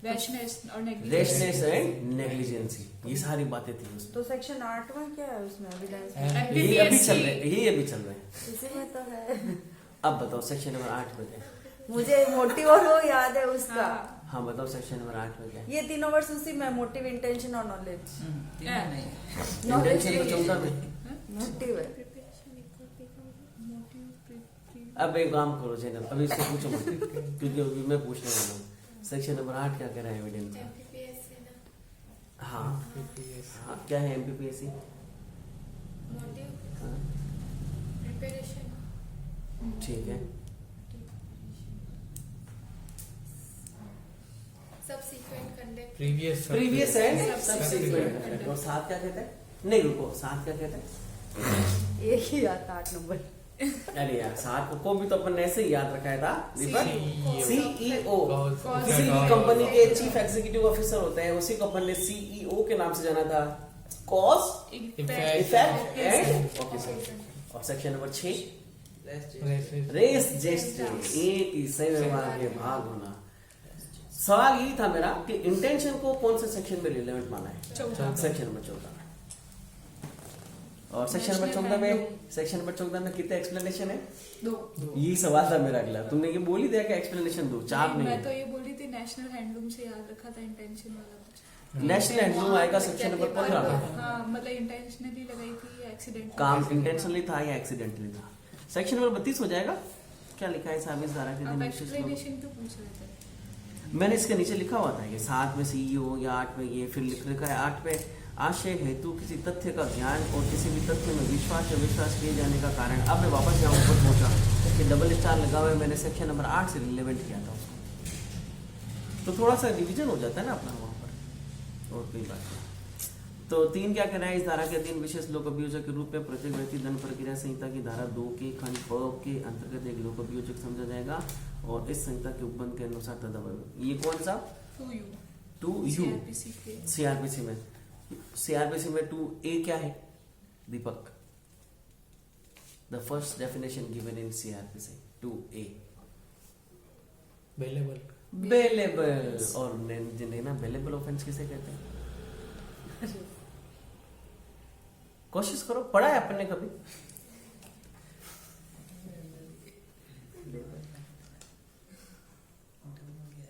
rashness और रेशनेस एंड नेग्लिजेंसी, ये सारी बातें थी उसमें। तो सेक्शन 8 में क्या है उसमें एविडेंस? ये अभी चल रहे हैं, ये अभी चल रहे हैं। इसी में तो है। अब बताओ सेक्शन नंबर 8 में क्या है? मुझे मोटिव और वो याद है उसका। हाँ बताओ सेक्शन नंबर 8 में क्या है? ये तीनों वर्ष उसी में, मोटिव, इंटेंशन और नॉलेज। तीनों नहीं। इंटेंशन तो 14 में। मोटिव है। अब एक काम करो जैनब, अभी इसको पूछो मत, क्योंकि अभी मैं पूछने वाला हूँ। सेक्शन नंबर 8 क्या कह रहा है एविडेंस का? MPPS है ना। हाँ हाँ, क्या है एमपीपीएससी? मोटिव हाँ, प्रिपरेशन ठीक है। Subsequent conduct previous and subsequent. और 7 क्या कहता है? नहीं रुको, 7 क्या कहता है? एक ही आता 8 नंबर। अरे यार 7 को भी तो अपन ने ऐसे ही याद रखा है था दीपक। सीईओ, किसी भी कंपनी के चीफ एग्जीक्यूटिव ऑफिसर होते हैं, उसी को अपन ने सीईओ के नाम से जाना था। Cause, effect and officer. और सेक्शन नंबर 6 रेस जेस्ट, एक ही सही व्यवहार के भाग होना। सवाल यही था मेरा कि इंटेंशन को कौन से सेक्शन में रिलेवेंट माना है? सेक्शन नंबर 14 में। और सेक्शन नंबर 14 में, सेक्शन नंबर 14 में कितने एक्सप्लेनेशन है? 2। यही सवाल था मेरा अगला, तुमने ये बोल ही दिया कि एक्सप्लेनेशन 2, 4 नहीं मैं तो है। ये बोली थी नेशनल हैंडलूम से याद रखा था इंटेंशन वाला। नेशनल हैंडलूम आएगा सेक्शन नंबर 15 में। हाँ मतलब इंटेंशनली लगाई थी या एक्सीडेंट? काम इंटेंशनली था या एक्सीडेंटली था? सेक्शन नंबर 32 हो जाएगा। क्या लिखा है साहब इस धारा के दिन विशेष लोग? एक्सप्लेनेशन तो पूछ रहे थे। मैंने इसके नीचे लिखा हुआ था ये 7 में सीईओ या 8 में ये, फिर लिख रखा है 8 में आशय हेतु किसी तथ्य का ज्ञान और किसी भी तथ्य में विश्वास या विश्वास किए जाने का कारण। अब मैं वापस यहाँ ऊपर पहुंचा कि डबल स्टार लगा हुआ है, मैंने सेक्शन नंबर 8 से रिलेवेंट किया था उसको, तो थोड़ा सा रिवीजन हो जाता है ना अपना वहाँ पर, और कोई बात नहीं। तो 3 क्या कह रहा है? इस धारा के अधीन विशेष लोक अभियोजक के रूप में प्रत्येक व्यक्ति दंड प्रक्रिया संहिता की धारा 2 के खंड प के अंतर्गत एक लोक अभियोजक समझा जाएगा और इस संहिता के उपबंध के अनुसार तदनुसार। ये कौन सा? 2U सीआरपीसी में। सीआरपीसी में 2A क्या है Deepak? The first definition given in CrPC 2A bailable. और जिन्हें ना बेलेबल ऑफेंस किसे कहते हैं? कोशिश करो, पढ़ा है अपन ने कभी?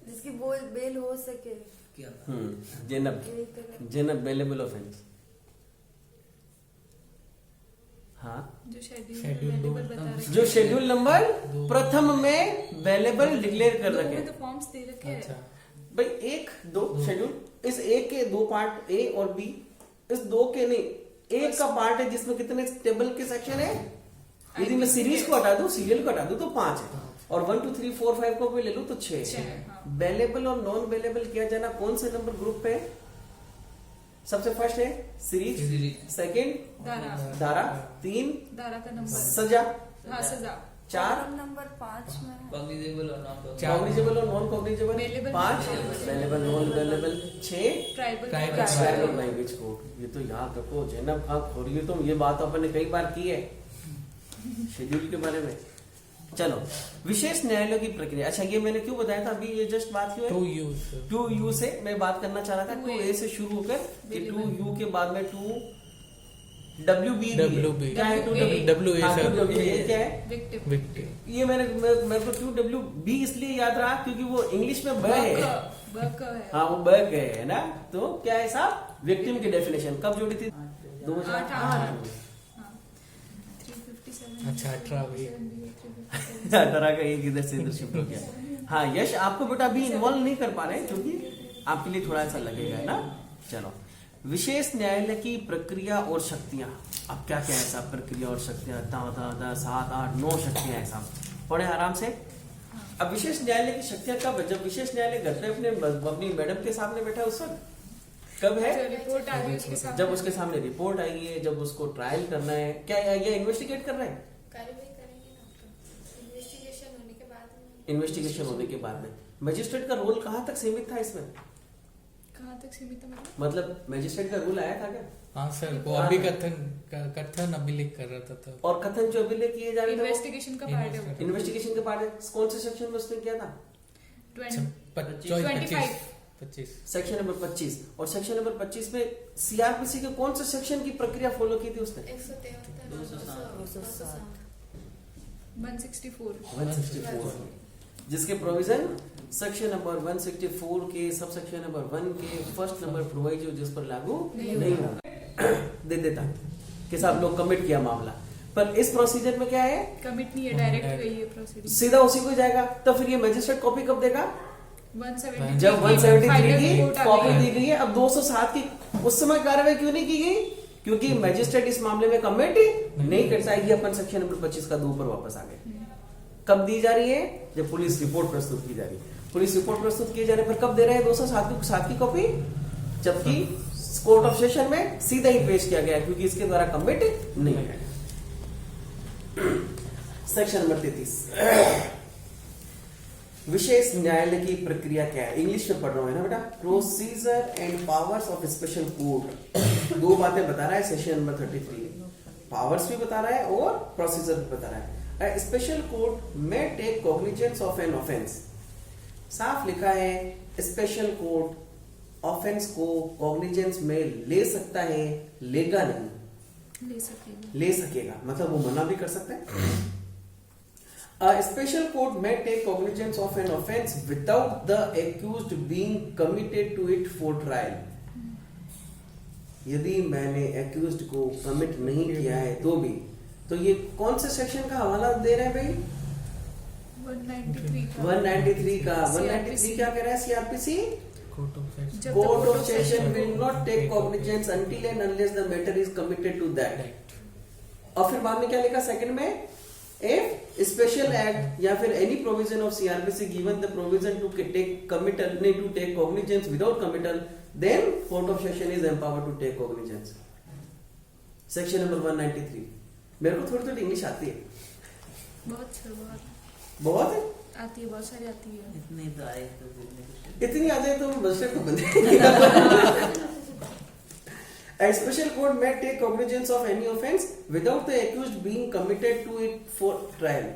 जिसकी बेल हो सके। क्या? Zainab bailable offence. हाँ, जो शेड्यूल नंबर प्रथम में बेलेबल डिक्लेयर कर रखे हैं। तो फॉर्म्स दे रखे हैं भाई 1, 2 शेड्यूल, इस 1 के 2 पार्ट A और B, इस 2 के नहीं, 1 का पार्ट है जिसमें कितने टेबल के सेक्शन है? यदि मैं सीरीज को हटा दूं, सीरियल को हटा दूं तो 5 है, और 1 2 3 4 5 को भी ले लूं तो 6 है। बेलेबल और नॉन बेलेबल किया जाना कौन से नंबर ग्रुप पे? सबसे फर्स्ट है सीरीज, सेकंड धारा, 3 धारा का नंबर, सजा, हाँ सजा, 4 नंबर 5 में कॉग्निजेबल और नॉन कॉग्निजेबल और non cognizable, Bailable, 5 bailable non bailable, 6 tribal language code. ये तो याद रखो जैनब, आप हो रही हो तुम, ये बात अपन ने कई बार की है शेड्यूल के बारे में। चलो, विशेष न्यायालय की प्रक्रिया। अच्छा, ये मैंने क्यों बताया था अभी, ये जस्ट बात क्यों टू है, यूज 2U से मैं बात करना चाह रहा था। 2A से शुरू होकर 2U के बाद में 2WB WB क्या है, 2WA WA हाँ, सर 2WA क्या है, विक्टिम विक्टिम ये मेरे को 2WB इसलिए याद रहा क्योंकि वो इंग्लिश में ब है। है हाँ, वो ब गए है ना, तो क्या है साहब, विक्टिम की डेफिनेशन कब जोड़ी थी, 2008 में। 357 अच्छा 18 भी 18 का एक इधर से इधर शिफ्ट हो गया। हाँ यश, आपको बेटा अभी इन्वॉल्व नहीं कर पा रहे क्योंकि आपके लिए थोड़ा सा लगेगा, है ना। चलो, विशेष न्यायालय की प्रक्रिया और शक्तियां। अब क्या क्या है साहब, प्रक्रिया और शक्तियां, 7 8 9 शक्तियां हैं साहब, पढ़े आराम से। अब विशेष न्यायालय की शक्तियां कब है, जब विशेष न्यायालय घर पे अपनी मैडम के सामने बैठा है उस वक्त। कब है, रिपोर्ट आ गई उसके सामने, जब उसके सामने रिपोर्ट आई है, जब उसको ट्रायल करना है, क्या ये इन्वेस्टिगेट कर रहे हैं, कार्रवाई करेंगे ना आपका इन्वेस्टिगेशन होने के बाद में। इन्वेस्टिगेशन होने के बाद में मजिस्ट्रेट का रोल कहाँ तक सीमित था इसमें, कहाँ तक सीमित है मतलब मजिस्ट्रेट का रोल आया था क्या, हाँ सर वो अभी कथन अभिलेख कर रहा था तब। और कथन जो अभिलेख किए जा रहे थे इन्वेस्टिगेशन का पार्ट है वो। इन्वेस्टिगेशन के पार्ट है, कौन से सेक्शन में उसने किया था, 25 सेक्शन नंबर 25। और सेक्शन नंबर 25 में सीआरपीसी के कौन से सेक्शन की प्रक्रिया फॉलो की थी उसने, 164, जिसके प्रोविजन सेक्शन नंबर 164 के सब सेक्शन नंबर 1 के फर्स्ट नंबर प्रोवाइजो जिस पर लागू नहीं होगा दे देता कि साहब लोग कमिट किया मामला। पर इस प्रोसीजर में क्या है, कमिट नहीं है, डायरेक्ट गई है प्रोसीडिंग, सीधा उसी को जाएगा। तो फिर ये मजिस्ट्रेट कॉपी कब देगा, 173 जब 173 की रिपोर्ट आ कॉपी गई दी गई है। अब 207 की उस समय कार्रवाई क्यों नहीं की गई, क्योंकि मजिस्ट्रेट इस मामले में कमिट नहीं कर पाएगी। अपन सेक्शन नंबर 25 का 2 पर वापस आ गए। कब दी जा रही है, जब पुलिस रिपोर्ट प्रस्तुत की जा रही है। पुलिस रिपोर्ट प्रस्तुत किए जाने पर कब दे रहे हैं 207 की कॉपी, जबकि कोर्ट ऑफ सेशन में सीधा ही पेश किया गया क्योंकि इसके द्वारा कमिट नहीं है। सेक्शन नंबर 33, विशेष न्यायालय की प्रक्रिया क्या है, इंग्लिश में पढ़ रहा हूं है ना बेटा। Procedure and powers of special court, 2 बातें बता रहा है सेक्शन नंबर 33, पावर्स भी बता रहा है और प्रोसीजर भी बता रहा है। स्पेशल कोर्ट में take cognizance of an offence, साफ लिखा है स्पेशल कोर्ट ऑफेंस को कॉग्निजेंस में ले सकता है, लेगा नहीं, ले सकेगा मतलब वो मना भी कर सकता है। A special court may take cognizance of an offence without the accused being committed to it for trial. यदि मैंने accused को कमिट नहीं किया है तो भी, तो ये कौन से सेक्शन का हवाला दे रहे हैं भाई, 193 का। 193 क्या कह रहा है CrPC, court of session will not take cognizance until and unless the matter is committed to that। और फिर बाद में क्या लिखा सेकंड में, if special act या फिर any provision of CRPC given the provision to take committal need to take cognizance without committal, then court of session is empowered to take cognizance। Section number 193। मेरे को थोड़ी थोड़ी इंग्लिश आती है, बहुत आती है, बहुत सारी आती है। इतनी तो आए तो इतनी आ जाए तो मजिस्ट्रेट को बंद। A special court may take cognizance of any offence without the accused being committed to it for trial।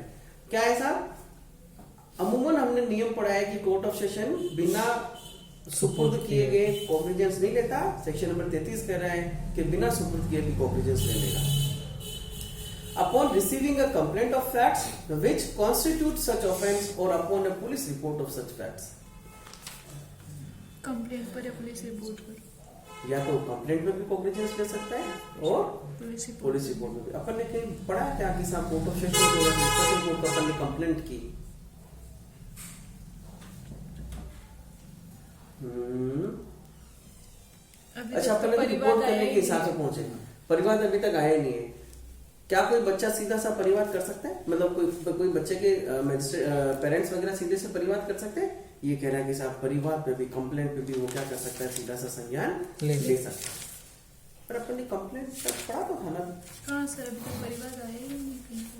क्या है साहब, अमूमन हमने नियम पढ़ा है कि कोर्ट ऑफ सेशन बिना सुपुर्द किए गए कॉग्निजेंस नहीं लेता। सेक्शन नंबर 33 कह रहा है कि बिना सुपुर्द किए भी कॉग्निजेंस ले लेगा। Upon receiving a complaint of facts which constitute such offence or upon a police report of such facts। Complaint पर या पुलिस रिपोर्ट पर, या तो कंप्लेंट में भी कॉग्निजेंस ले सकता है और पुलिस रिपोर्ट पुलिस रिपोर्ट में भी। अपन ने कहीं पढ़ा है क्या कि साहब कोर्ट ऑफ सेशन को या स्पेशल कोर्ट को अपन ने कंप्लेंट की, अच्छा अपन ने रिपोर्ट करने के हिसाब से पहुंचे, परिवार अभी तक आया नहीं है। क्या कोई बच्चा सीधा सा परिवार कर सकता है, मतलब कोई बच्चे के पेरेंट्स वगैरह सीधे से परिवार कर सकते हैं। ये कह रहा है कि साहब परिवार पे भी कंप्लेंट पे भी वो क्या कर सकता है, सीधा सा संज्ञान ले सकता है। पर अपन ने कंप्लेंट तक पढ़ा तो था ना। हाँ सर, अभी तक परिवार आया ही नहीं कहीं पे।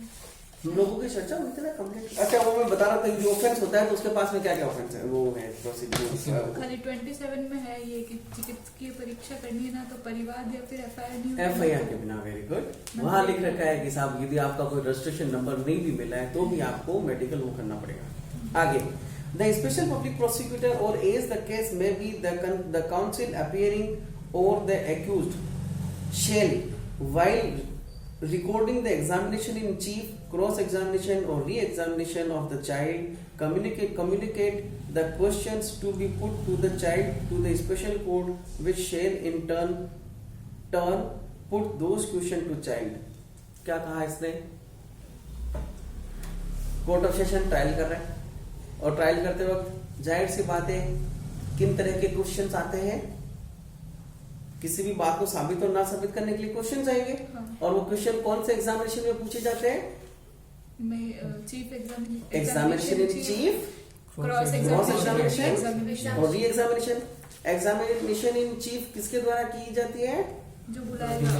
हम लोगों की चर्चा हुई थी ना कंप्लेंट। अच्छा वो मैं बता रहा था कि जो ऑफेंस होता है तो उसके पास में क्या क्या ऑफेंस है, वो है प्रोसीड्यूर। खाली 27 में है ये कि चिकित्सकीय परीक्षा करनी है ना तो परिवाद या फिर एफआईआर नहीं होगी। एफआईआर के बिना, वेरी गुड। वहां लिख रखा है कि साहब यदि आपका कोई रजिस्ट्रेशन नंबर नहीं भी मिला है तो भी आपको मेडिकल वो करना पड़ेगा। आगे, द स्पेशल पब्लिक प्रोसिक्यूटर और as the case may be the counsel appearing और the accused shall while recording the examination in chief, cross examination or re-examination of the child, communicate the questions to be put to the child to the special court, which shall in turn put those questions to child. क्या कहा इसने? कोर्ट ऑफ सेशन ट्रायल कर रहा है और ट्रायल करते वक्त जाहिर सी बात है किन तरह के क्वेश्चंस आते हैं, किसी भी बात को साबित और ना साबित करने के लिए क्वेश्चन आएंगे। हाँ। और वो क्वेश्चन कौन से एग्जामिनेशन में पूछे जाते हैं? Chief examination in chief, cross examination और re examination. Examination in chief किसके द्वारा की जाती है? जो बुलाएगा।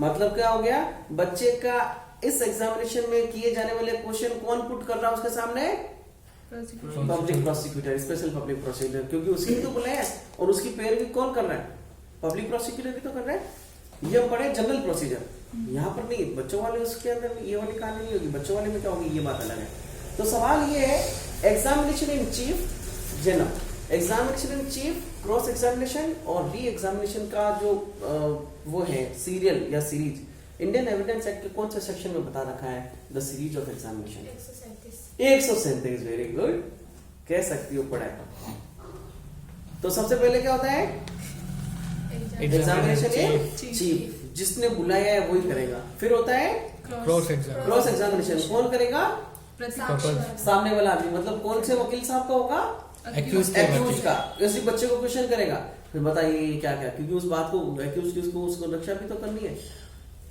मतलब क्या हो गया, बच्चे का इस एग्जामिनेशन में किए जाने वाले क्वेश्चन कौन पुट कर रहा है उसके सामने? Public prosecutor, special public prosecutor, क्योंकि उसकी भी तो बुलाया और उसकी पैरवी कौन कर रहा है? पब्लिक प्रोसिक्यूटर भी तो कर रहा है। ये पढ़े जनरल प्रोसीजर, यहाँ पर नहीं। बच्चों वाले उसके अंदर ये वाली कहानी नहीं होगी, बच्चों वाले में क्या होगी ये बात अलग है। तो सवाल ये है, examination in chief general, examination in chief, cross examination और री एग्जामिनेशन का जो वो है सीरियल या सीरीज, इंडियन एविडेंस एक्ट के कौन से सेक्शन में बता रखा है? The series of examination 137। Very good, कह सकती हो पढ़ा। तो सबसे पहले क्या होता है? एग्जामिनेशन इन चीफ, जिसने बुलाया है वही करेगा। फिर होता है क्रॉस एग्जामिनेशन, कौन करेगा? सामने वाला आदमी, मतलब कौन से वकील साहब का होगा? एक्यूज का। इसी बच्चे को क्वेश्चन करेगा, फिर बताइए क्या क्या, क्योंकि उस बात को एक्यूज की उसको रक्षा भी तो करनी है।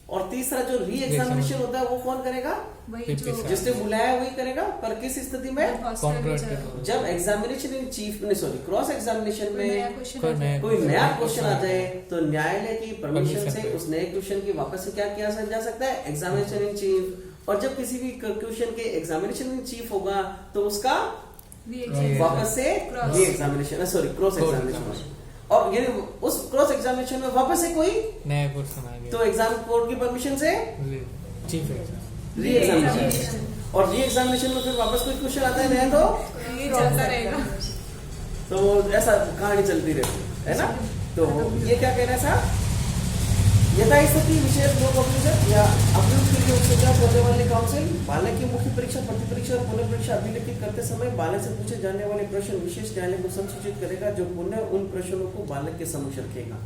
और तीसरा जो री एग्जामिनेशन होता है वो कौन करेगा? जिसने बुलाया वही करेगा। पर किस स्थिति में? जब एग्जामिनेशन इन चीफ में, सॉरी, क्रॉस एग्जामिनेशन में कोई नया क्वेश्चन आ जाए तो न्यायालय की परमिशन से उस नए क्वेश्चन की वापस से क्या किया जा सकता है? Examination in chief. और जब किसी भी क्वेश्चन के एग्जामिनेशन इन चीफ होगा तो उसका वापस से re examination, sorry, cross examination. और ये उस क्रॉस एग्जामिनेशन में वापस से कोई नया क्वेश्चन आ गया तो एग्जाम कोर्ट की परमिशन से चीफ एग्जाम, री एग्जामिनेशन। और री एग्जामिनेशन में फिर वापस कोई क्वेश्चन आता है नया तो ये चलता रहेगा। तो ऐसा कहानी चलती रहती है ना। तो ये क्या कह रहे हैं साहब? यथास्थिति विशेष लोक अभियोजक या अभियुक्त के लिए उपसंचालक होने वाले काउंसिल बालक की मुख्य परीक्षा, प्रति परीक्षा और पुनः परीक्षा अभिलेखित करते समय बालक से पूछे जाने वाले प्रश्न विशेष न्यायालय को संसूचित करेगा, जो पुनः उन प्रश्नों को बालक के समक्ष रखेगा।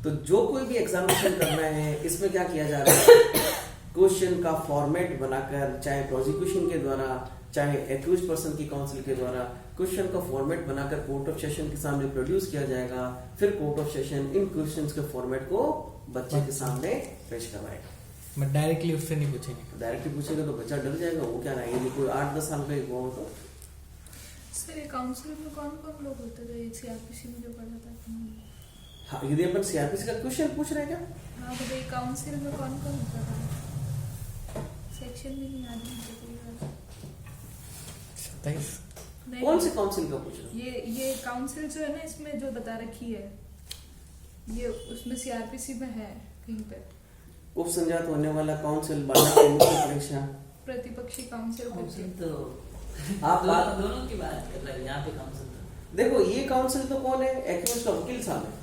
तो जो कोई भी एग्जामिनेशन करना है, इसमें क्या किया जा रहा है? क्वेश्चन का फॉर्मेट बनाकर, चाहे प्रोसिक्यूशन के द्वारा चाहे एक्यूज पर्सन की काउंसिल के द्वारा, क्वेश्चन का फॉर्मेट बनाकर कोर्ट ऑफ सेशन के सामने प्रोड्यूस किया जाएगा। फिर court of session in questions के फॉर्मेट को बच्चे के सामने पेश करवाएगा। मैं डायरेक्टली उससे नहीं पूछेंगे। डायरेक्टली पूछेगा तो बच्चा डर जाएगा। वो क्या रहा है, कोई 8-10 साल का हुआ हो तो। सर ये काउंसिल में कौन लोग होते थे? सीआरपीसी में जो पढ़ा था। हाँ, यदि अपन सीआरपीसी का क्वेश्चन पूछ रहे हैं क्या? हाँ, तो भाई काउंसिल में कौन होता था? सेक्शन भी नहीं याद है। 27 कौन से काउंसिल का पूछ रहे हैं? ये काउंसिल जो है ना, इसमें जो बता रखी है ये उसमें सीआरपीसी में है कहीं पे। उप संजात होने वाला काउंसिल, बालक की मुख्य परीक्षा, प्रतिपक्षी काउंसिल तो आप दोनों की बात कर रहे हैं। यहाँ पे काउंसिल देखो, ये काउंसिल तो कौन है? एक्यूज का वकील साहब है।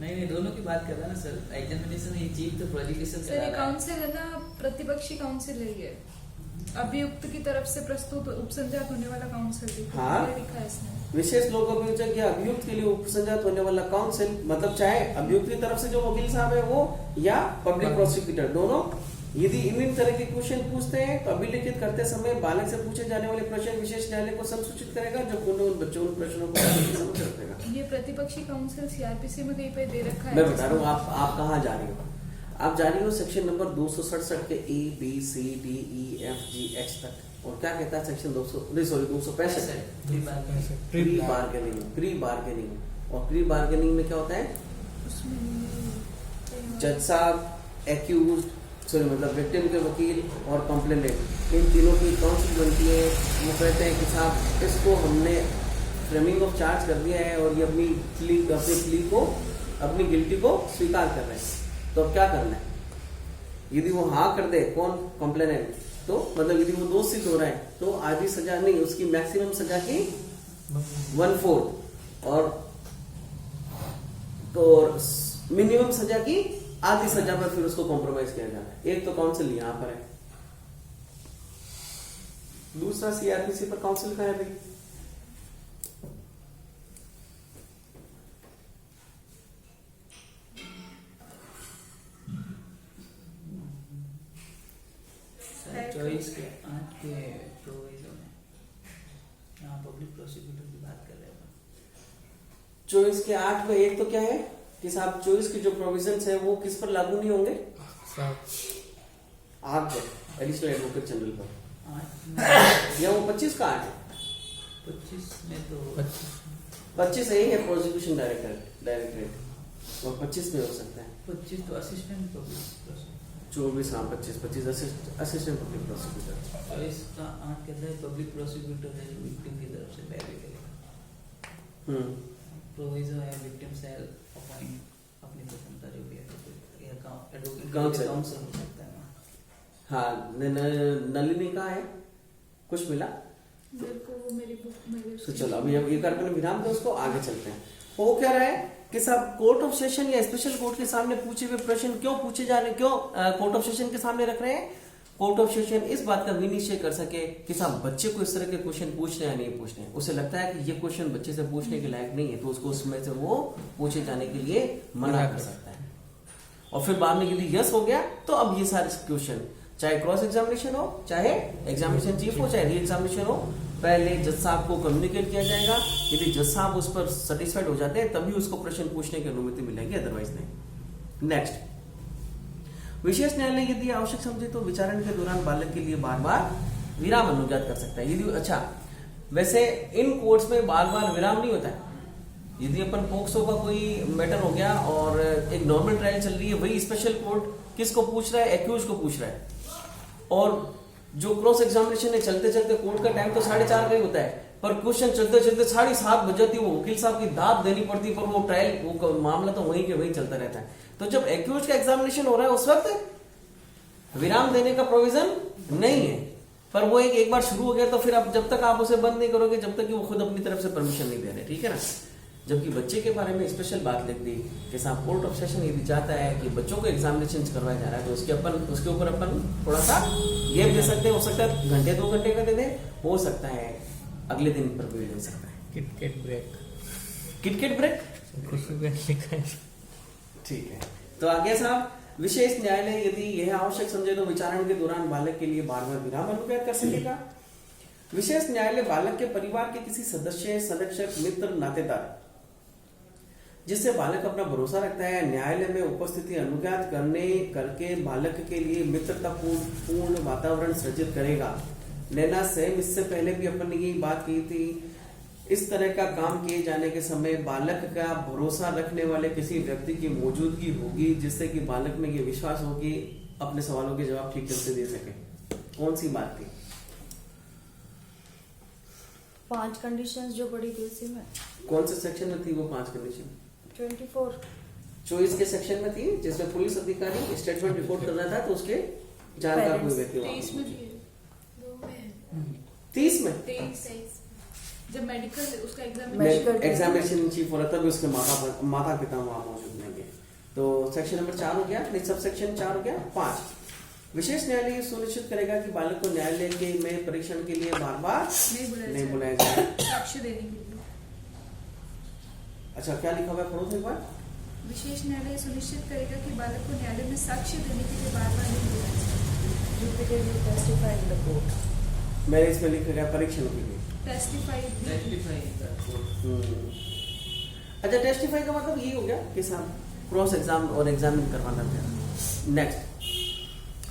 नहीं, दोनों की बात कर रहा है ना सर। एग्जामिनेशन इन चीफ तो प्रोसिक्यूशन सर, ये काउंसिल है ना, प्रतिपक्षी काउंसिल है ये। अभियुक्त की तरफ से प्रस्तुत उपसंजात होने वाला काउंसिल लिखा है इसमें। विशेष लोक अभियोजक या अभियुक्त के लिए उपसंजात होने वाला काउंसिल, मतलब चाहे अभियुक्त की तरफ से जो वकील साहब है वो या पब्लिक प्रोसिक्यूटर, दोनों यदि इन तरह के क्वेश्चन पूछते हैं तो अभिलेखित करते समय बालक से पूछे जाने वाले प्रश्न विशेष न्यायालय को संसूचित करेगा, जो पुनः उन बच्चों उन प्रश्नों को समझ रखेगा। ये प्रतिपक्षी काउंसिल सीआरपीसी में कहीं पे दे रखा है। मैं बता रहा हूँ, आप कहाँ जा रही हो? आप जा रही हो सेक्शन नंबर 267 के A, B, C, D, E, F, G, H तक। और क्या कहता है सेक्शन 265? Pre bargaining. और प्री बार्गेनिंग में क्या होता है? जज साहब, एक्यूज्ड, मतलब विक्टिम के वकील और कंप्लेनेंट, इन तीनों की काउंसिल बनती है वो कहते हैं कि साहब इसको हमने फ्रेमिंग ऑफ चार्ज कर दिया है और ये अपनी प्ली को, अपनी गिल्टी को स्वीकार कर रहे हैं, तो अब क्या करना है? यदि वो हाँ कर दे, कौन? कंप्लेनेंट, तो मतलब यदि वो दोष सिद्ध हो रहा है तो आधी सजा नहीं, उसकी मैक्सिमम सजा की 1/4 और तो मिनिमम सजा की आधी सजा पर फिर उसको कॉम्प्रोमाइज किया जाना है। एक तो काउंसिल यहाँ पर है, दूसरा सीआरपीसी पर काउंसिल का है भाई। चॉइस के 8 के प्रोविजन है, यहाँ पब्लिक प्रोसिक्यूटर की बात कर रहे हैं। चॉइस के 8 में एक तो क्या है कि साहब चॉइस के जो प्रोविजंस है वो किस पर लागू नहीं होंगे? आप एडिशनल एडवोकेट जनरल पर 8 या वो 25 का 8 है? 25 में तो 25 यही है प्रोसिक्यूशन डायरेक्टरेट और 25 में हो सकता है 25 तो असिस्टेंट पब्लिक प्रोसिक्यूटर, 24 हाँ 25 असिस्टेंट पब्लिक प्रोसिक्यूटर। चॉइस का 8 कहता है पब्लिक प्रोसिक्यूटर है जो विक्टिम की तरफ से पैरवी करेगा। प्रोविजन है विक्टिम सेल अपॉइंट अपनी पसंद का जो भी है एडवोकेट काउंसिल हो सकता है। हाँ नलिनी का है कुछ मिला मेरे को वो मेरी बुक मेरे तो चलो अभी ये करके विराम दो, उसको आगे चलते हैं। वो कह रहा है कि साहब कोर्ट ऑफ सेशन या स्पेशल कोर्ट के सामने पूछे हुए प्रश्न क्यों पूछे जा रहे, क्यों कोर्ट ऑफ सेशन के सामने रख रहे हैं? कोर्ट ऑफ सेशन इस बात का विनिश्चय कर सके कि साहब बच्चे को इस तरह के क्वेश्चन पूछने या नहीं पूछने। उसे लगता है कि ये क्वेश्चन बच्चे से पूछने के लायक नहीं है तो उसको उसमें से वो पूछे जाने के लिए मना कर सकता है। और फिर बाद में यदि यस हो गया तो अब ये सारे क्वेश्चन चाहे क्रॉस एग्जामिनेशन हो, चाहे एग्जामिनेशन चीफ हो, चाहे री एग्जामिनेशन हो, पहले जज साहब को कम्युनिकेट किया जाएगा। यदि जज साहब उस पर सेटिस्फाइड हो जाते हैं तभी उसको प्रश्न पूछने की अनुमति मिलेगी, अदरवाइज नहीं। नेक्स्ट, विशेष न्यायालय यदि आवश्यक समझे तो विचारण के दौरान बालक के लिए बार बार विराम अनुज्ञात कर सकता है। यदि अच्छा वैसे इन कोर्ट्स में बार बार विराम नहीं होता है। यदि अपन पोक्सो का कोई मैटर हो गया और एक नॉर्मल ट्रायल चल रही है, वही स्पेशल कोर्ट किसको पूछ रहा है? एक्यूज को पूछ रहा है। और जो क्रॉस एग्जामिनेशन है चलते चलते कोर्ट का टाइम तो 4:30 का ही होता है, पर क्वेश्चन चलते चलते 7:30 बज जाती है, वो वकील साहब की दाद देनी पड़ती है, पर वो ट्रायल वो मामला तो वहीं के वहीं चलता रहता है। तो जब एक्यूज का एग्जामिनेशन हो रहा है उस वक्त विराम देने का प्रोविजन नहीं है, पर वो एक बार शुरू हो गया तो फिर आप जब तक आप उसे बंद नहीं करोगे जब तक कि वो खुद अपनी तरफ से परमिशन नहीं दे रहे, ठीक है ना। जबकि बच्चे के बारे में स्पेशल बात लिख दी कि साहब कोर्ट ऑफ सेशन यदि चाहता है कि बच्चों को एग्जामिनेशन करवाया जा रहा है तो उसके ऊपर अपन थोड़ा सा गैप दे सकते हैं। हो सकता है घंटे 2 घंटे का दे दें, हो सकता है अगले दिन पर भी ले सकता है। किटकेट ब्रेक, किटकेट ब्रेक लिखा है। ठीक है, तो आगे साहब, विशेष न्यायालय यदि यह आवश्यक समझे तो विचारण के दौरान बालक के लिए बार बार विराम अनुज्ञात कर सकेगा। विशेष न्यायालय बालक के परिवार के किसी सदस्य, संरक्षक, मित्र, नातेदार जिससे बालक अपना भरोसा रखता है, न्यायालय में उपस्थिति अनुज्ञात करके बालक के लिए मित्रता पूर्ण वातावरण सृजित करेगा। नैना सेम इससे पहले भी अपन ने यही बात की थी। इस तरह का काम किए जाने के समय बालक का भरोसा रखने वाले किसी व्यक्ति की मौजूदगी होगी जिससे कि बालक में ये विश्वास हो कि अपने सवालों के जवाब ठीक से दे सके। कौन सी बात थी? 5 कंडीशंस जो पड़ी थी उसी में। कौन से सेक्शन में थी वो 5 कंडीशन? 24 चॉइस के सेक्शन में थी, जिसमें पुलिस अधिकारी स्टेटमेंट रिपोर्ट कर रहा था तो उसके जानकार कोई व्यक्ति 23 में भी है, 2 में 30 में 23 जब मेडिकल उसका एग्जामिनेशन चीफ हो रहा था, उसके माता पिता वहां मौजूद नहीं है। तो सेक्शन नंबर 4 हो गया, नहीं सब सेक्शन 4 हो गया। 5, विशेष न्यायालय ये सुनिश्चित करेगा कि बालक को न्यायालय के में परीक्षण के लिए बार बार नहीं बुलाया जाए। साक्ष्य देने के लिए। अच्छा, क्या लिखा हुआ है? पढ़ो तो एक बार। विशेष न्यायालय सुनिश्चित करेगा कि बालक को न्यायालय में साक्ष्य देने के लिए बार बार नहीं बुलाया जाए। repeatedly testify in the court। मैंने इसमें लिखा गया परीक्षण के लिए। टेस्टिफाई अच्छा, टेस्टिफाई का मतलब यही हो गया कि साहब क्रॉस एग्जाम और एग्जामिन करवाना था। नेक्स्ट,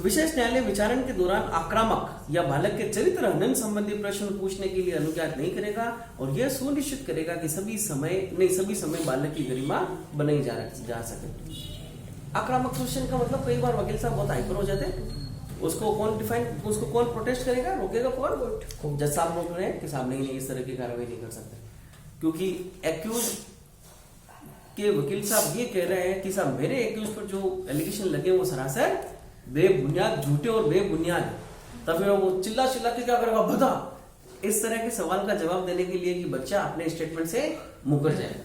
विशेष न्यायालय विचारण के दौरान आक्रामक या बालक के चरित्र हनन संबंधी प्रश्न पूछने के लिए अनुज्ञात नहीं करेगा और यह सुनिश्चित करेगा कि सभी समय बालक की गरिमा बनाई जा सके। आक्रामक क्वेश्चन का मतलब कई बार वकील साहब बहुत हाइपर हो जाते हैं, उसको कौन प्रोटेस्ट करेगा, रोकेगा? कौन? जज साहब रोक रहे हैं कि साहब नहीं इस तरह की कार्रवाई नहीं कर सकते, क्योंकि एक्यूज के वकील साहब ये कह रहे हैं कि साहब मेरे एक्यूज पर जो एलिगेशन लगे वो सरासर बेबुनियाद, झूठे और बेबुनियाद है। तब फिर वो चिल्ला के क्या करेगा, बता। इस तरह के सवाल का जवाब देने के लिए कि बच्चा अपने स्टेटमेंट से मुकर जाए,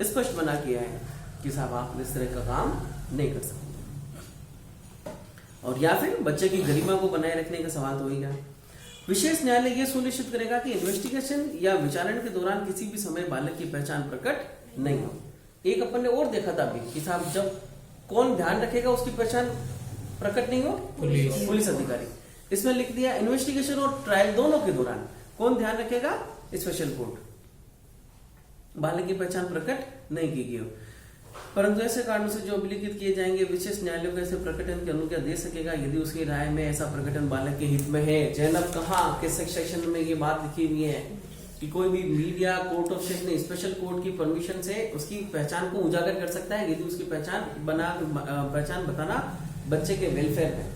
स्पष्ट बना किया है कि साहब आप इस तरह का काम नहीं कर सकते। और या फिर बच्चे की गरिमा को बनाए रखने का सवाल तो वही है। विशेष न्यायालय यह सुनिश्चित करेगा कि इन्वेस्टिगेशन या विचारण के दौरान किसी भी समय बालक की पहचान प्रकट नहीं हो। एक अपन ने और देखा था अभी कि साहब जब कौन ध्यान रखेगा उसकी पहचान प्रकट नहीं हो, पुलिस अधिकारी। इसमें लिख दिया इन्वेस्टिगेशन और ट्रायल दोनों के दौरान कौन ध्यान रखेगा, स्पेशल कोर्ट, बालक की पहचान प्रकट नहीं की गई हो। परंतु ऐसे कारणों से जो अभिलिखित किए जाएंगे विशेष न्यायालय को ऐसे प्रकटन की अनुज्ञा दे सकेगा यदि उसकी राय में ऐसा प्रकटन बालक के हित में है। जैनब कहाँ किस सेक्शन में ये बात लिखी हुई है कि कोई भी media court of session special court की परमिशन से उसकी पहचान को उजागर कर सकता है यदि उसकी पहचान बताना बच्चे के वेलफेयर में।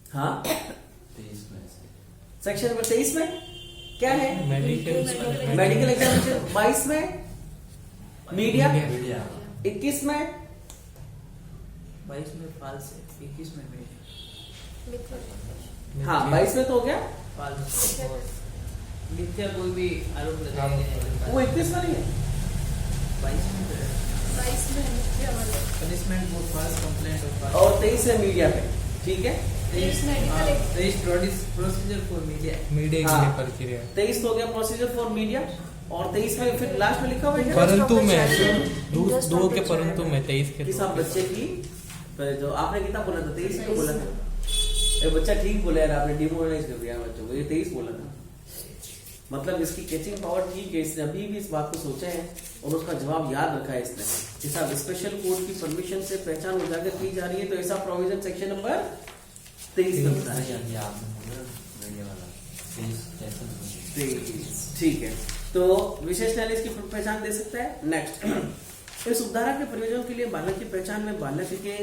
हाँ, सेक्शन नंबर 23 में क्या है, मेडिकल एग्जामिनेशन। 22 में मीडिया, 21 में 22 में फाल्स है, 21 में मीडिया। हाँ 22 में तो हो गया फाल्स, मिथ्या कोई भी आरोप लगाया गया, वो 21 में नहीं है, 22 में पनिशमेंट फॉर फॉल्स कंप्लेंट और 23 है मीडिया पे। ठीक है, 23 प्रोसीजर फॉर मीडिया के लिए प्रक्रिया। 23 तो हो गया प्रोसीजर फॉर मीडिया और 23 में फिर लास्ट में लिखा हुआ है परंतु में दो के परंतु में 23 के कि सब बच्चे की जो आपने कितना बोला था 23 क्यों बोला था, ये बच्चा ठीक बोला यार, आपने डिमोरलाइज कर दिया बच्चों को, ये 23 बोला था। मतलब इसकी कैचिंग पावर ठीक है, इसने अभी भी इस बात को सोचा है और उसका जवाब याद रखा है इसने कि साहब स्पेशल कोर्ट की परमिशन से पहचान उजागर की जा रही है तो ऐसा प्रोविजन सेक्शन नंबर 23 में होता है। ठीक है, तो विशेष न्यायालय इसकी पहचान दे सकता है। नेक्स्ट, इस उपधारा के प्रयोजन के लिए बालक की पहचान में बालक के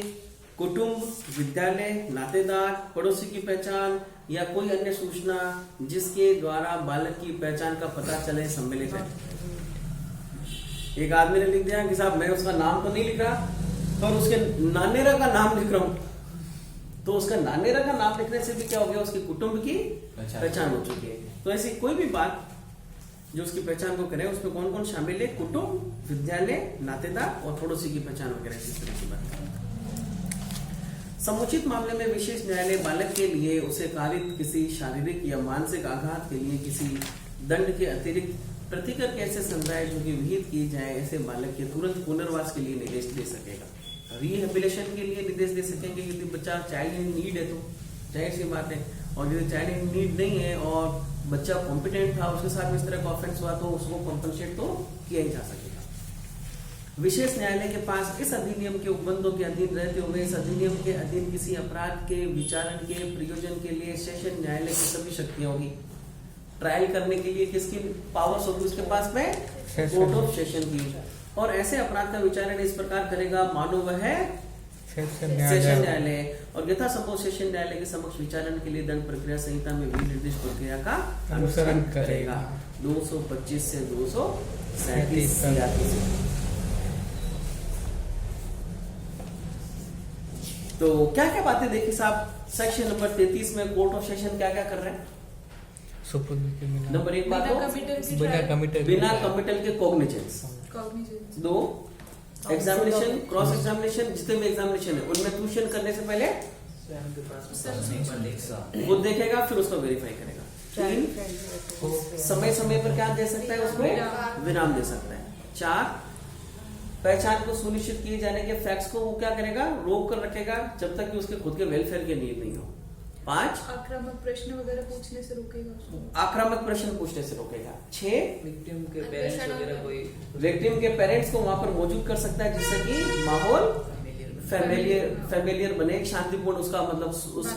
कुटुंब, विद्यालय, नातेदार, पड़ोसी की पहचान या कोई अन्य सूचना जिसके द्वारा बालक की पहचान का पता चले सम्मिलित है। एक आदमी ने लिख दिया कि साहब मैं उसका नाम तो नहीं लिख रहा पर उसके नानेरा का नाम लिख रहा हूं, तो उसका नानेरा का नाम लिखने से भी क्या हो गया, उसके कुटुंब की पहचान हो चुकी है। तो ऐसी कोई भी बात जो उसकी पहचान को करे उसमें कौन कौन शामिल है, कुटुंब, विद्यालय, नातेदार और पड़ोसी की पहचान वगैरह इस तरह की बात। समुचित मामले में विशेष न्यायालय बालक के लिए उसे कारित किसी शारीरिक या मानसिक आघात के लिए किसी दंड के अतिरिक्त प्रतिकर कैसे समुदाय जो कि विहित की जाए ऐसे बालक के तुरंत पुनर्वास के लिए निर्देश दे सकेगा। रिहेबिलिटेशन के लिए निर्देश दे सकेंगे यदि बच्चा चाइल्ड इन नीड है तो जाहिर सी बात है, और यदि चाइल्ड इन नीड नहीं है और बच्चा कॉम्पिटेंट था उसके साथ इस तरह का ऑफेंस हुआ तो उसको कॉम्पनसेट तो किया ही जा सकेगा। विशेष न्यायालय के पास इस अधिनियम के उपबंधों के अधीन रहते हुए इस अधिनियम के अधीन किसी अपराध के विचारण के प्रयोजन के लिए सेशन न्यायालय की सभी शक्तियां होगी। ट्रायल करने के लिए किसकी पावर्स होगी उसके पास में, कोर्ट ऑफ सेशन की, और ऐसे अपराध का विचारण इस प्रकार करेगा मानो वह सेशन न्यायालय और यथा संभव सेशन न्यायालय के समक्ष विचारण के लिए दंड प्रक्रिया संहिता में भी निर्दिष्ट प्रक्रिया का अनुसरण करेगा। 225 से 237। तो क्या क्या बातें देखी साहब, सेक्शन नंबर 33 में कोर्ट ऑफ सेशन क्या क्या कर रहे हैं। नंबर 1 बात बिना कमिटल के कॉग्निजेंस। 2 एग्जामिनेशन, क्रॉस एग्जामिनेशन, जितने भी एग्जामिनेशन है उनमें ट्यूशन करने से पहले वो देखेगा फिर उसको वेरीफाई करेगा। 3 समय समय पर क्या दे सकता है, उसको विराम दे सकता है। 4 पहचान को सुनिश्चित किए जाने के फैक्ट्स को वो क्या करेगा, रोक कर रखेगा जब तक कि उसके खुद के वेलफेयर के नीड नहीं हो। 5 आक्रामक प्रश्न वगैरह पूछने से रोकेगा उसको, आक्रामक प्रश्न पूछने से रोकेगा। 6 विक्टिम के पेरेंट्स वगैरह कोई विक्टिम के पेरेंट्स को वहां पर मौजूद कर सकता है जिससे कि माहौल फैमिलियर बने, शांतिपूर्ण उसका मतलब उस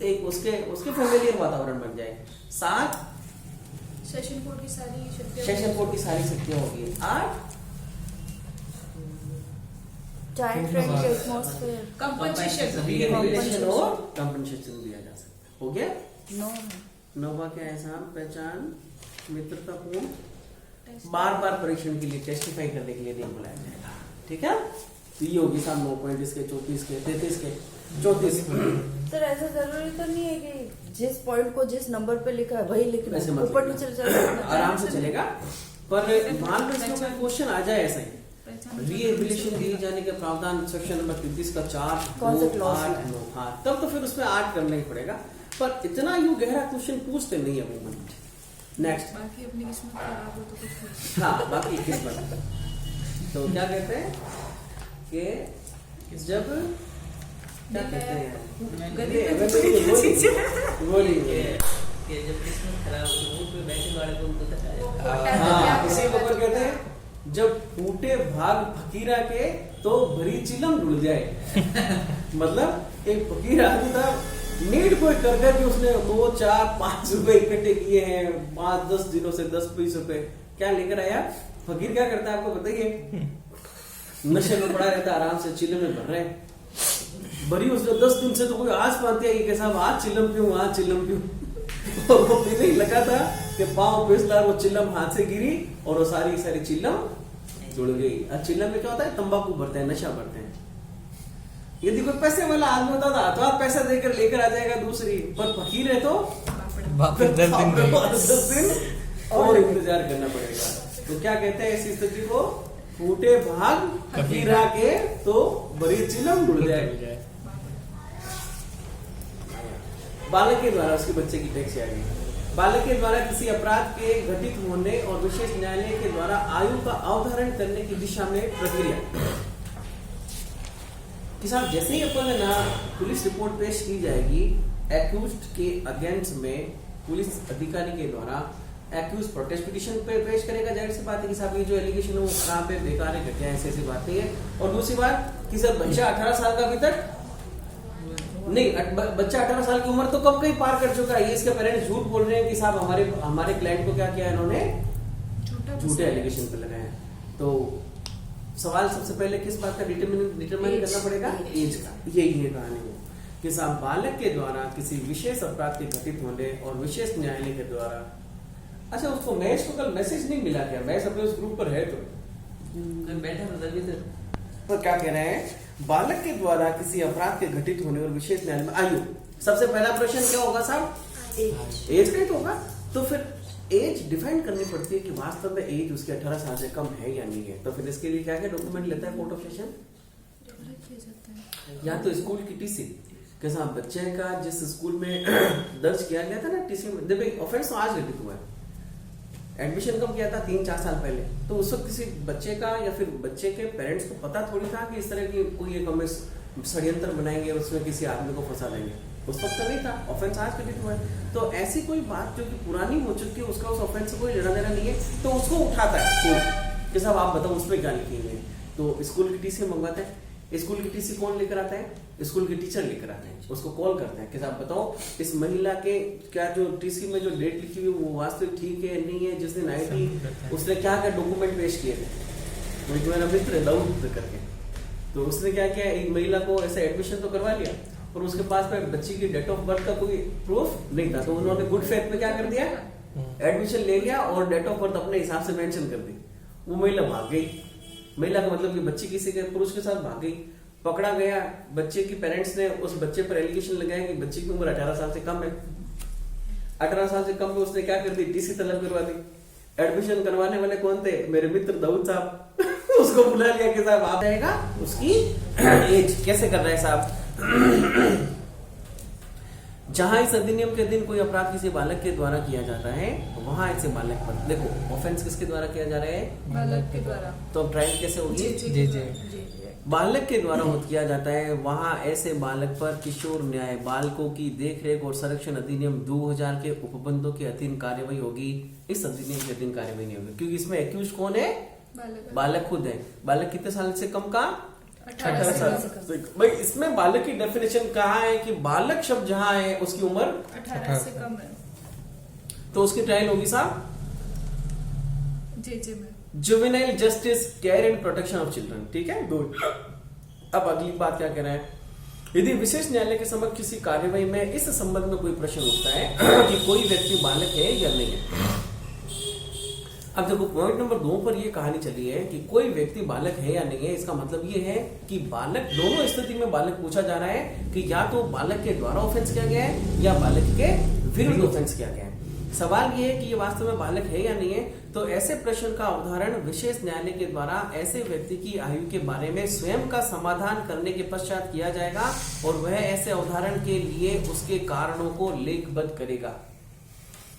एक उसके फैमिलियर वातावरण बन जाए। 7 सेशन कोड की सारी शक्तियाँ सेशन कोड की सारी शक्तियां होगी। 8 child friendly atmosphere. Compensation rehabilitation और कंपनसेशन दिया जा सकता। हो गया। 9 9वां क्या है साहब? पहचान मित्रतापूर्ण, बार बार परीक्षण के लिए टेस्टिफाई करने के लिए नहीं बुलाया जाएगा। ठीक है, तो ये होगी साहब 9 पॉइंट इसके, 34 के, 33 के, 34। सर ऐसा जरूरी तो नहीं है कि जिस पॉइंट को जिस नंबर पे लिखा है वही लिखना ऐसे है, मत ऊपर लिखना। नीचे चल जाएगा। आराम से चलेगा, पर मान लो इसमें कोई क्वेश्चन आ जाए ऐसा ही, रिहेबिलिटेशन दिए जाने के प्रावधान सेक्शन नंबर 33 का 4, कौन सा 2, clause 8, है? 9, हाँ, तब तो फिर उसमें 8 करना ही पड़ेगा, पर इतना यूं गहरा क्वेश्चन पूछते नहीं है अमूमन। नेक्स्ट, बाकी अपनी किस्मत खराब हो तो कुछ नहीं। हाँ बाकी किस्मत। तो क्या कहते हैं कि जब क्या कहते हैं बोलिए कि जब किस्मत खराब हो तो मुंह पे बैठे वाले को उनको तक आ जाए। हाँ, इसी को ऊपर कहते हैं जब टूटे भाग फकीरा के तो भरी चिलम ढुल जाए। मतलब एक फकीर आदमी था, नीड कोई कर गया कि उसने 2, 4, 5 रुपए इकट्ठे किए हैं 5-10 दिनों से 10-20 रुपए, क्या लेकर आया? फकीर क्या करता है आपको बताइए? नशे में पड़ा रहता, आराम से चिल्लम में भर रहे भरी उसने 10 दिन से, तो कोई आज पाते है कि साहब आज चिल्लम पीऊं, आज चिल्लम पीऊं। और वो पीने ही लगा था कि पाँव फिसला, वो चिल्लम हाथ से गिरी और वो सारी चिल्लम जुड़ गई। अब चिल्लम में क्या होता है? तंबाकू भरते हैं, नशा भरते हैं। यदि कोई पैसे वाला आदमी होता था तो आप पैसा देकर लेकर आ जाएगा दूसरी, पर फकीर है तो बाप रे 10 दिन में 10 दिन और इंतजार करना पड़ेगा। तो क्या कहते हैं इस स्थिति को? फूटे भाग फकीरा के तो बड़ी चिलम ढुल जाए। बालक के द्वारा उसके बच्चे की टैक्स आ गई। बालक के द्वारा किसी अपराध के घटित होने और विशेष न्यायालय के द्वारा आयु का अवधारण करने की दिशा में प्रक्रिया। कि साहब जैसे ही अपन है ना पुलिस रिपोर्ट पेश की जाएगी एक्यूज्ड के अगेंस्ट में, पुलिस अधिकारी के द्वारा एक्यूज प्रोटेस्ट पिटीशन पे पेश करेगा। जाहिर सी बात है कि साहब ये जो एलिगेशन है वो खराब है, बेकार है, घटिया है, ऐसी बात नहीं है। और दूसरी बात कि सर बच्चा 18 साल का अभी तक नहीं, बच्चा 18 साल की उम्र तो कब कहीं पार कर चुका है। ये इसके पेरेंट्स झूठ बोल रहे हैं कि साहब हमारे क्लाइंट को क्या किया इन्होंने, झूठे एलिगेशन पे लगाए हैं। तो सवाल सबसे पहले किस बात का डिटरमाइन करना पड़ेगा? एज का। यही है कहानी वो कि साहब बालक के द्वारा किसी विशेष अपराध के घटित होने और विशेष न्यायालय के द्वारा। अच्छा, उसको महेश को कल मैसेज नहीं मिला क्या? महेश अपने उस ग्रुप पर है तो बैठा था तभी तो। पर क्या कह रहे हैं? बालक के द्वारा किसी अपराध के घटित होने और विशेष न्यायालय में आयु। सबसे पहला प्रश्न क्या होगा साहब? एज का ही तो होगा। तो फिर एज डिफाइन करनी पड़ती है कि वास्तव में एज उसके 18 साल से कम है या नहीं है। तो फिर इसके लिए क्या क्या डॉक्यूमेंट लेता है कोर्ट ऑफ सेशन? या तो स्कूल की टीसी के साथ बच्चे का जिस स्कूल में दर्ज किया गया था ना टीसी में, देखिए ऑफेंस तो आज घटित हुआ है, एडमिशन कब किया था? 3-4 साल पहले। तो उस वक्त किसी बच्चे का या फिर बच्चे के पेरेंट्स को पता थोड़ी था कि इस तरह की कोई एक हमें षड्यंत्र बनाएंगे और उसमें किसी आदमी को फंसा देंगे। उस वक्त तो नहीं था, ऑफेंस आज घटित हुआ है। तो ऐसी कोई बात जो कि पुरानी हो चुकी है उसका उस ऑफेंस से कोई लेना देना नहीं है, तो उसको उठाता है स्कूल कि साहब आप बताओ उसमें क्या लिखेंगे। तो स्कूल की टीसी मंगवाते हैं। स्कूल की टीसी कौन लेकर आता है? स्कूल के टीचर लेकर आते हैं। उसको कॉल करते हैं कि साहब बताओ इस महिला के क्या जो टीसी में जो डेट लिखी हुई वो वास्तविक ठीक है नहीं है, जिस दिन आई थी उसने क्या क्या डॉक्यूमेंट पेश किए थे। जो मेरा मित्र है दाऊद करके, तो उसने क्या किया, एक महिला को ऐसा एडमिशन तो करवा लिया और उसके पास में बच्ची की डेट ऑफ बर्थ का कोई प्रूफ नहीं था। तो उन्होंने गुड फेथ में क्या कर दिया, एडमिशन ले लिया और डेट ऑफ बर्थ अपने हिसाब से मेंशन कर दी। वो महिला भाग गई। महिला का मतलब कि बच्ची किसी के पुरुष के साथ भाग गई, पकड़ा गया। बच्चे की पेरेंट्स ने उस बच्चे पर एलिगेशन लगाया कि बच्ची की उम्र 18 साल से कम है। 18 साल से कम में उसने क्या कर दी, टीसी तलब करवा दी। एडमिशन करवाने वाले कौन थे? मेरे मित्र दाऊद साहब। उसको बुला लिया कि साहब आप जाएगा उसकी एज कैसे कर रहा है साहब। जहां इस अधिनियम के दिन कोई अपराध किसी बालक के द्वारा किया जाता है वहां ऐसे बालक पर, देखो ऑफेंस किसके द्वारा किया जा रहा है? बालक के द्वारा। तो अब ट्रायल कैसे होगी? जी बालक के द्वारा किया जाता है। वहां ऐसे बालक पर किशोर न्याय बालकों की देखरेख और संरक्षण अधिनियम 2000 के उपबंधों के अधीन कार्यवाही होगी। इस अधिनियम के अधीन कार्यवाही नहीं होगी क्योंकि इसमें एक्यूज कौन है? बालक खुद है। बालक कितने साल से कम का? 18 18 से साल कम। से भाई इसमें बालक की डेफिनेशन कहाँ है कि बालक शब्द जहाँ है उसकी उम्र 18 से कम है। तो उसकी ट्रायल होगी साहब जे में। Juvenile justice care and protection of children, ठीक है, गुड। अब अगली बात क्या कह रहा है, यदि विशेष न्यायालय के समक्ष किसी कार्यवाही में इस संबंध में कोई प्रश्न उठता है कि कोई व्यक्ति बालक है या नहीं है। अब देखो पॉइंट नंबर 2 पर ये कहानी चली है कि कोई व्यक्ति बालक है या नहीं है, इसका मतलब ये है कि बालक, दोनों स्थिति में बालक पूछा जा रहा है कि या तो बालक के द्वारा ऑफेंस किया गया है या बालक के विरुद्ध ऑफेंस किया गया है। सवाल ये है कि ये वास्तव में बालक है या नहीं है। तो ऐसे प्रश्न का अवधारण विशेष न्यायालय के द्वारा ऐसे व्यक्ति की आयु के बारे में स्वयं का समाधान करने के पश्चात किया जाएगा और वह ऐसे अवधारण के लिए उसके कारणों को लेखबद्ध करेगा।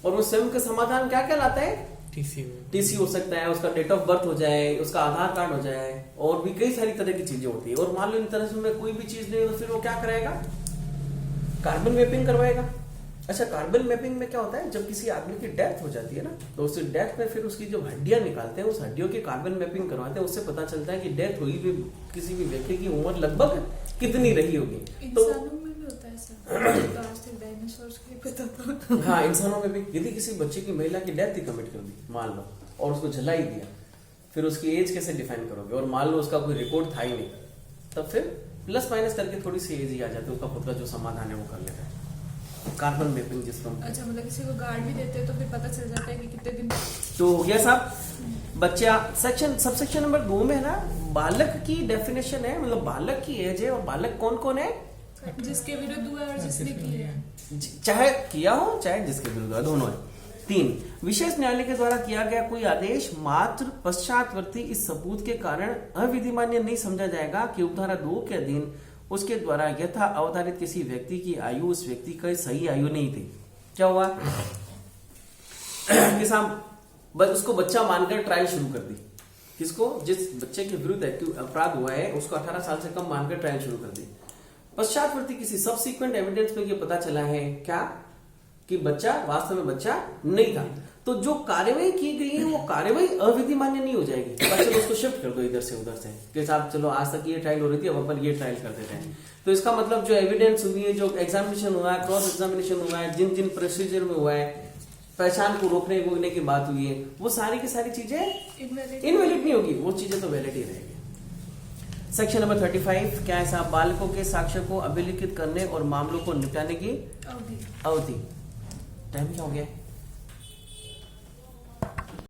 और वो स्वयं का समाधान क्या कहलाता है? टीसी हो सकता है, उसका डेट ऑफ बर्थ हो जाए, उसका आधार कार्ड हो जाए, और भी कई सारी तरह की चीजें होती है। और मान लो इन तरह से में कोई भी चीज नहीं है तो फिर वो क्या कराएगा? कार्बन मैपिंग करवाएगा। अच्छा, कार्बन मैपिंग में क्या होता है, जब किसी आदमी की डेथ हो जाती है ना, तो उस डेथ में फिर उसकी जो हड्डियां निकालते हैं, उस हड्डियों की कार्बन मैपिंग करवाते हैं। उससे पता चलता है कि डेथ हुई भी किसी भी व्यक्ति की उम्र लगभग कितनी रही होगी। तो इंसानों में भी होता है ऐसा। तो आज तक डायनासोर्स के पता था। हाँ, इंसानों में भी। यदि किसी बच्चे की, महिला की डेथ ही कमिट कर दी मान लो, और उसको जला ही दिया, फिर उसकी एज कैसे डिफाइन करोगे? और मान लो उसका कोई रिकॉर्ड था ही नहीं, तब फिर प्लस माइनस करके थोड़ी सी एज ही आ जाती है, उसका खुद का जो समाधान है वो कर लेता है। कार्बन मैपिंग जिसको, अच्छा, मतलब किसी को गार्ड भी देते हैं तो फिर पता चल जाता है कि कितने दिन। तो हो गया साहब बच्चा। सेक्शन सबसेक्शन नंबर 2 में है ना, बालक की डेफिनेशन है, मतलब बालक की एज है, और बालक कौन कौन है? जिसके विरुद्ध हुआ और जिसने की है। चाहे किया हो चाहे जिसके विरुद्ध, दोनों है। 3, विशेष न्यायालय के द्वारा किया गया कोई आदेश मात्र पश्चातवर्ती इस सबूत के कारण अविधिमान्य नहीं समझा जाएगा कि उपधारा 2 के अधीन उसके द्वारा यथा अवधारित किसी व्यक्ति की आयु उस व्यक्ति की सही आयु नहीं थी। क्या हुआ कि साहब उसको बच्चा मानकर ट्रायल शुरू कर दी। किसको? जिस बच्चे के विरुद्ध अपराध हुआ है उसको 18 साल से कम मानकर ट्रायल शुरू कर दी। पश्चातवर्ती किसी सबसीक्वेंट एविडेंस में ये पता चला है क्या कि बच्चा वास्तव में बच्चा नहीं था। तो जो कार्यवाही की गई है वो कार्यवाही अविधि मान्य नहीं हो जाएगी। चलो उसको शिफ्ट कर दो इधर से उधर से कि साहब चलो आज तक ये ट्रायल हो रही थी, अब अपन ये ट्रायल कर देते हैं। तो इसका मतलब जो एविडेंस हुई है, जो एग्जामिनेशन हुआ है, क्रॉस एग्जामिनेशन हुआ है, जिन जिन प्रोसीजर में हुआ है, पहचान को रोकने की बात हुई है, वो सारी की सारी चीजें इनवैलिड नहीं होगी, वो चीजें तो वैलिड ही रहेगी। सेक्शन नंबर 35 क्या है साहब? बालकों के साक्ष्य को अभिलिखित करने और मामलों को निपटाने की अवधि। अवधि। टाइम क्या हो गया?